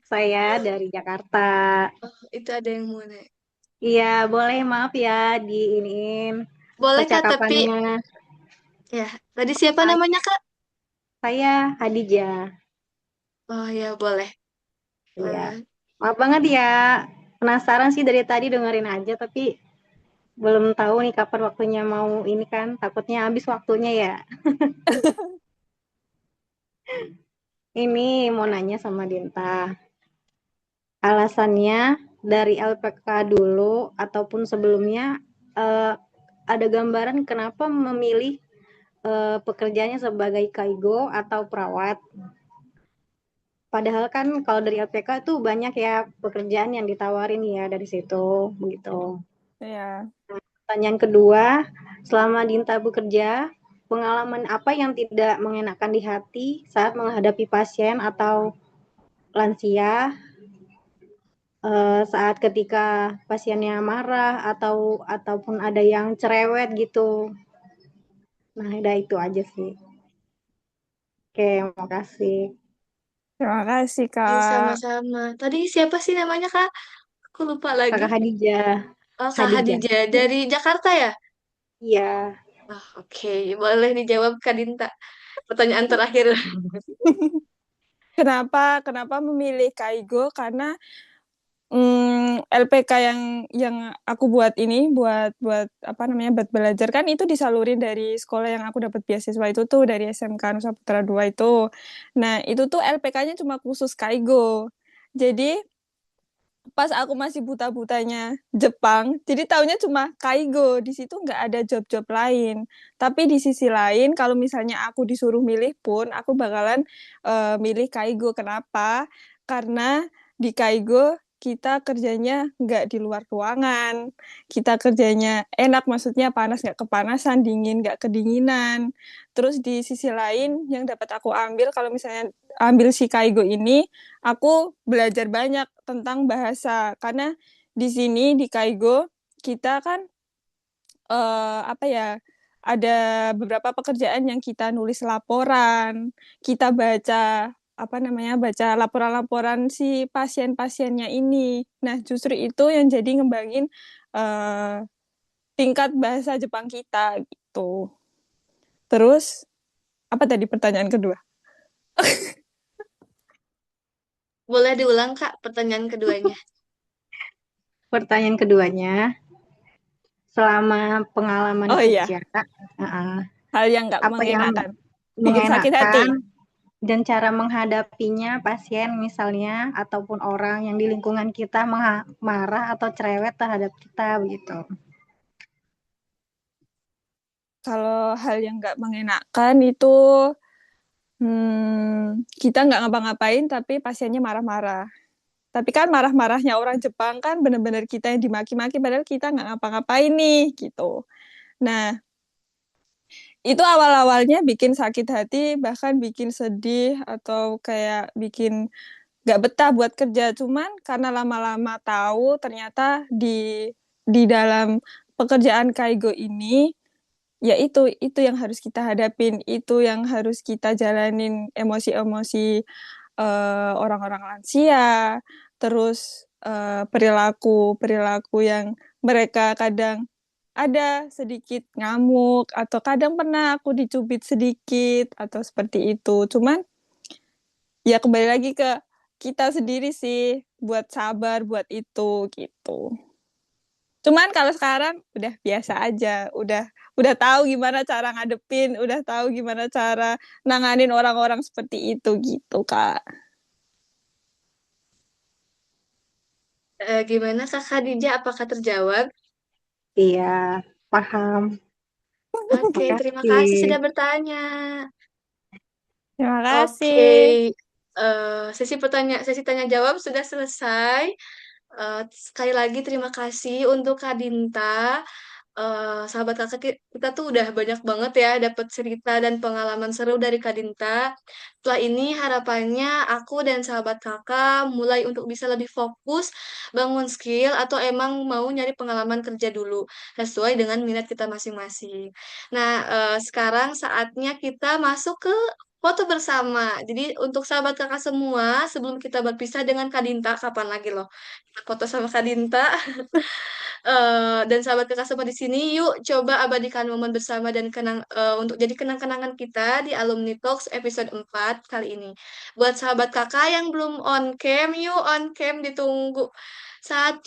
Saya dari Jakarta. itu ada yang mau nanya. Iya, boleh maaf ya diiniin Boleh, Kak, tapi percakapannya. ya, tadi siapa Saya, namanya, Kak? saya Hadijah. Oh ya, boleh. Iya, Eh, maaf banget ya. Penasaran sih dari tadi dengerin aja, tapi belum tahu nih kapan waktunya mau ini kan. Takutnya habis waktunya ya. Ini mau nanya sama Dinta. Alasannya dari LPK dulu ataupun sebelumnya eh, ada gambaran kenapa memilih pekerjaannya sebagai kaigo atau perawat. Padahal kan kalau dari LPK tuh banyak ya pekerjaan yang ditawarin ya dari situ, begitu. Ya. Pertanyaan kedua, selama Dinta bekerja, pengalaman apa yang tidak mengenakan di hati saat menghadapi pasien atau lansia, saat ketika pasiennya marah ataupun ada yang cerewet gitu. Nah, udah itu aja sih. Oke, makasih. Terima kasih, Iya, Kak. sama-sama. Tadi siapa sih namanya, Kak? Aku lupa lagi. Kakak Hadijah. Oh, Kak Hadijah. Hadijah dari Jakarta ya? Iya. Ah, oke. Boleh dijawab, Kak Dinta. Pertanyaan terakhir. Kenapa memilih Kaigo? Karena LPK yang aku buat ini buat buat apa namanya buat belajar kan itu disalurin dari sekolah yang aku dapat beasiswa itu tuh dari SMK Nusa Putra 2 itu. Nah, itu tuh LPK-nya cuma khusus Kaigo. Jadi pas aku masih buta-butanya Jepang, jadi taunya cuma Kaigo. Di situ nggak ada job-job lain. Tapi di sisi lain, kalau misalnya aku disuruh milih pun, aku bakalan milih Kaigo. Kenapa? Karena di Kaigo kita kerjanya nggak di luar ruangan. Kita kerjanya enak, maksudnya panas nggak kepanasan, dingin nggak kedinginan. Terus di sisi lain, yang dapat aku ambil kalau misalnya ambil si Kaigo ini, aku belajar banyak tentang bahasa karena di sini di Kaigo kita kan apa ya ada beberapa pekerjaan yang kita nulis laporan, kita baca apa namanya baca laporan-laporan si pasien-pasiennya ini. Nah, justru itu yang jadi ngembangin eh, tingkat bahasa Jepang kita gitu. Terus apa tadi pertanyaan kedua? Boleh diulang, Kak, pertanyaan keduanya. Pertanyaan keduanya, selama pengalaman Oh iya, kerja, hal yang nggak apa yang mengenakan, bikin sakit hati. mengenakan dan cara menghadapinya pasien misalnya ataupun orang yang di lingkungan kita marah atau cerewet terhadap kita begitu. Kalau hal yang nggak mengenakan itu kita nggak ngapa-ngapain tapi pasiennya marah-marah. Tapi kan marah-marahnya orang Jepang kan bener-bener kita yang dimaki-maki padahal kita nggak ngapa-ngapain nih gitu. Nah, itu awal-awalnya bikin sakit hati, bahkan bikin sedih atau kayak bikin nggak betah buat kerja. Cuman karena lama-lama tahu ternyata di dalam pekerjaan Kaigo ini ya itu yang harus kita hadapin, itu yang harus kita jalanin emosi-emosi orang-orang lansia, terus perilaku perilaku yang mereka kadang ada sedikit ngamuk atau kadang pernah aku dicubit sedikit atau seperti itu. Cuman ya kembali lagi ke kita sendiri sih buat sabar buat itu gitu. Cuman kalau sekarang udah biasa aja, udah tahu gimana cara ngadepin, udah tahu gimana cara nanganin orang-orang seperti itu gitu, Kak. Gimana, Kak Khadijah? Apakah terjawab? Iya, paham. Oke, terima kasih sudah Makasih. bertanya. Terima Oke, kasih. sesi tanya jawab sudah selesai. Sekali lagi terima kasih untuk Kak Dinta. Sahabat kakak kita tuh udah banyak banget ya dapat cerita dan pengalaman seru dari Kak Dinta. Setelah ini harapannya aku dan sahabat kakak mulai untuk bisa lebih fokus bangun skill atau emang mau nyari pengalaman kerja dulu sesuai dengan minat kita masing-masing. Nah, sekarang saatnya kita masuk ke foto bersama. Jadi untuk sahabat kakak semua, sebelum kita berpisah dengan Kak Dinta, kapan lagi loh kita foto sama Kak Dinta? Dan sahabat kakak semua di sini, yuk coba abadikan momen bersama dan untuk jadi kenang-kenangan kita di Alumni Talks episode 4 kali ini. Buat sahabat kakak yang belum on cam, yuk on cam ditunggu 1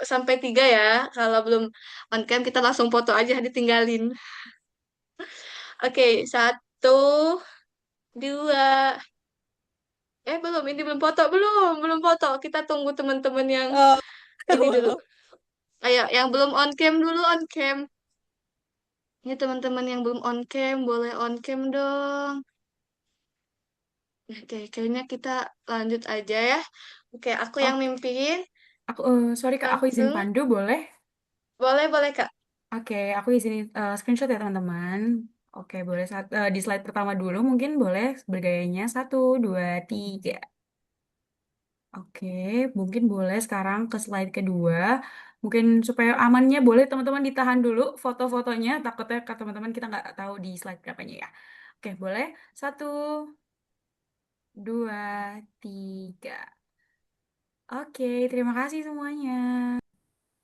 sampai 3 ya. Kalau belum on cam kita langsung foto aja ditinggalin. Oke, 1, 2. Belum, ini belum foto, belum foto. Kita tunggu teman-teman yang Oh, ini dulu. belum. Ayo, yang belum on cam dulu on cam. Ini teman-teman yang belum on cam, boleh on cam dong. Oke, kayaknya kita lanjut aja ya. Oke, aku yang Oh, mimpin. aku sorry Kak, aku izin Langsung. pandu boleh? Boleh, boleh, Kak. Oke, aku izin screenshot ya teman-teman. Oke, boleh di slide pertama dulu mungkin boleh bergayanya satu, dua, tiga. Oke, mungkin boleh sekarang ke slide kedua. Mungkin supaya amannya boleh teman-teman ditahan dulu foto-fotonya. Takutnya ke teman-teman kita nggak tahu di slide berapanya ya. Oke, boleh. Satu, dua, tiga. Oke, terima kasih semuanya.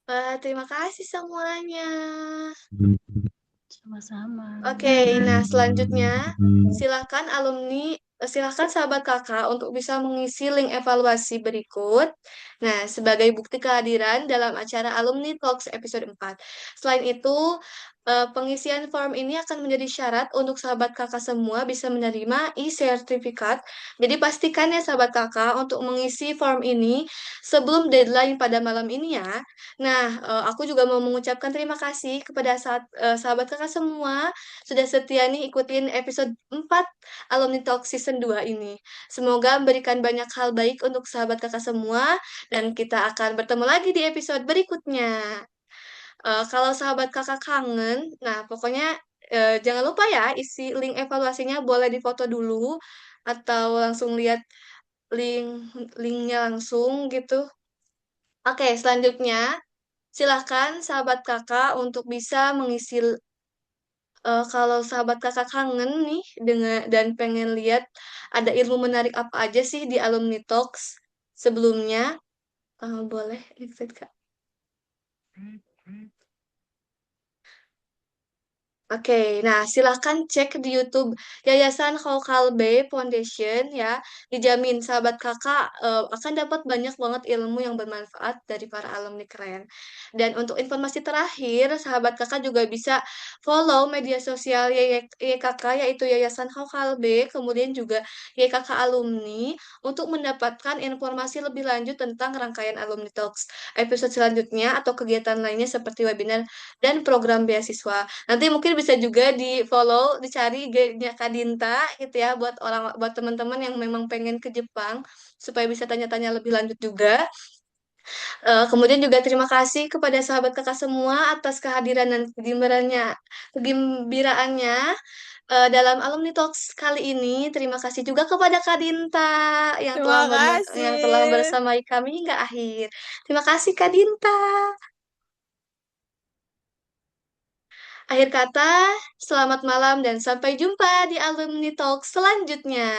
Wah, terima kasih semuanya. Sama-sama. Oke, nah selanjutnya silakan silakan sahabat kakak untuk bisa mengisi link evaluasi berikut. Nah, sebagai bukti kehadiran dalam acara Alumni Talks episode 4. Selain itu, pengisian form ini akan menjadi syarat untuk sahabat kakak semua bisa menerima e-sertifikat. Jadi pastikan ya sahabat kakak untuk mengisi form ini sebelum deadline pada malam ini ya. Nah, aku juga mau mengucapkan terima kasih kepada sahabat kakak semua sudah setia nih ikutin episode 4 Alumni Talk Season 2 ini. Semoga memberikan banyak hal baik untuk sahabat kakak semua dan kita akan bertemu lagi di episode berikutnya. Kalau sahabat kakak kangen, nah pokoknya jangan lupa ya isi link evaluasinya boleh difoto dulu atau langsung lihat link linknya langsung gitu. Oke, selanjutnya silahkan sahabat kakak untuk bisa mengisi kalau sahabat kakak kangen nih dengan dan pengen lihat ada ilmu menarik apa aja sih di Alumni Talks sebelumnya, boleh exit Kak. Oke, nah silahkan cek di YouTube Yayasan Kaukalbe Foundation ya. Dijamin sahabat kakak akan dapat banyak banget ilmu yang bermanfaat dari para alumni keren. Dan untuk informasi terakhir, sahabat kakak juga bisa follow media sosial YKK yaitu Yayasan Kaukalbe, kemudian juga YKK Alumni untuk mendapatkan informasi lebih lanjut tentang rangkaian Alumni Talks episode selanjutnya atau kegiatan lainnya seperti webinar dan program beasiswa. Nanti mungkin bisa juga di-follow, dicari IG-nya Kak Dinta gitu ya buat teman-teman yang memang pengen ke Jepang supaya bisa tanya-tanya lebih lanjut juga. Kemudian juga terima kasih kepada sahabat kakak semua atas kehadiran dan kegembiraannya dalam Alumni Talks kali ini. Terima kasih juga kepada Kak Dinta Terima yang telah kasih. bersamai kami hingga akhir. Terima kasih Kak Dinta. Akhir kata, selamat malam dan sampai jumpa di Alumni Talk selanjutnya.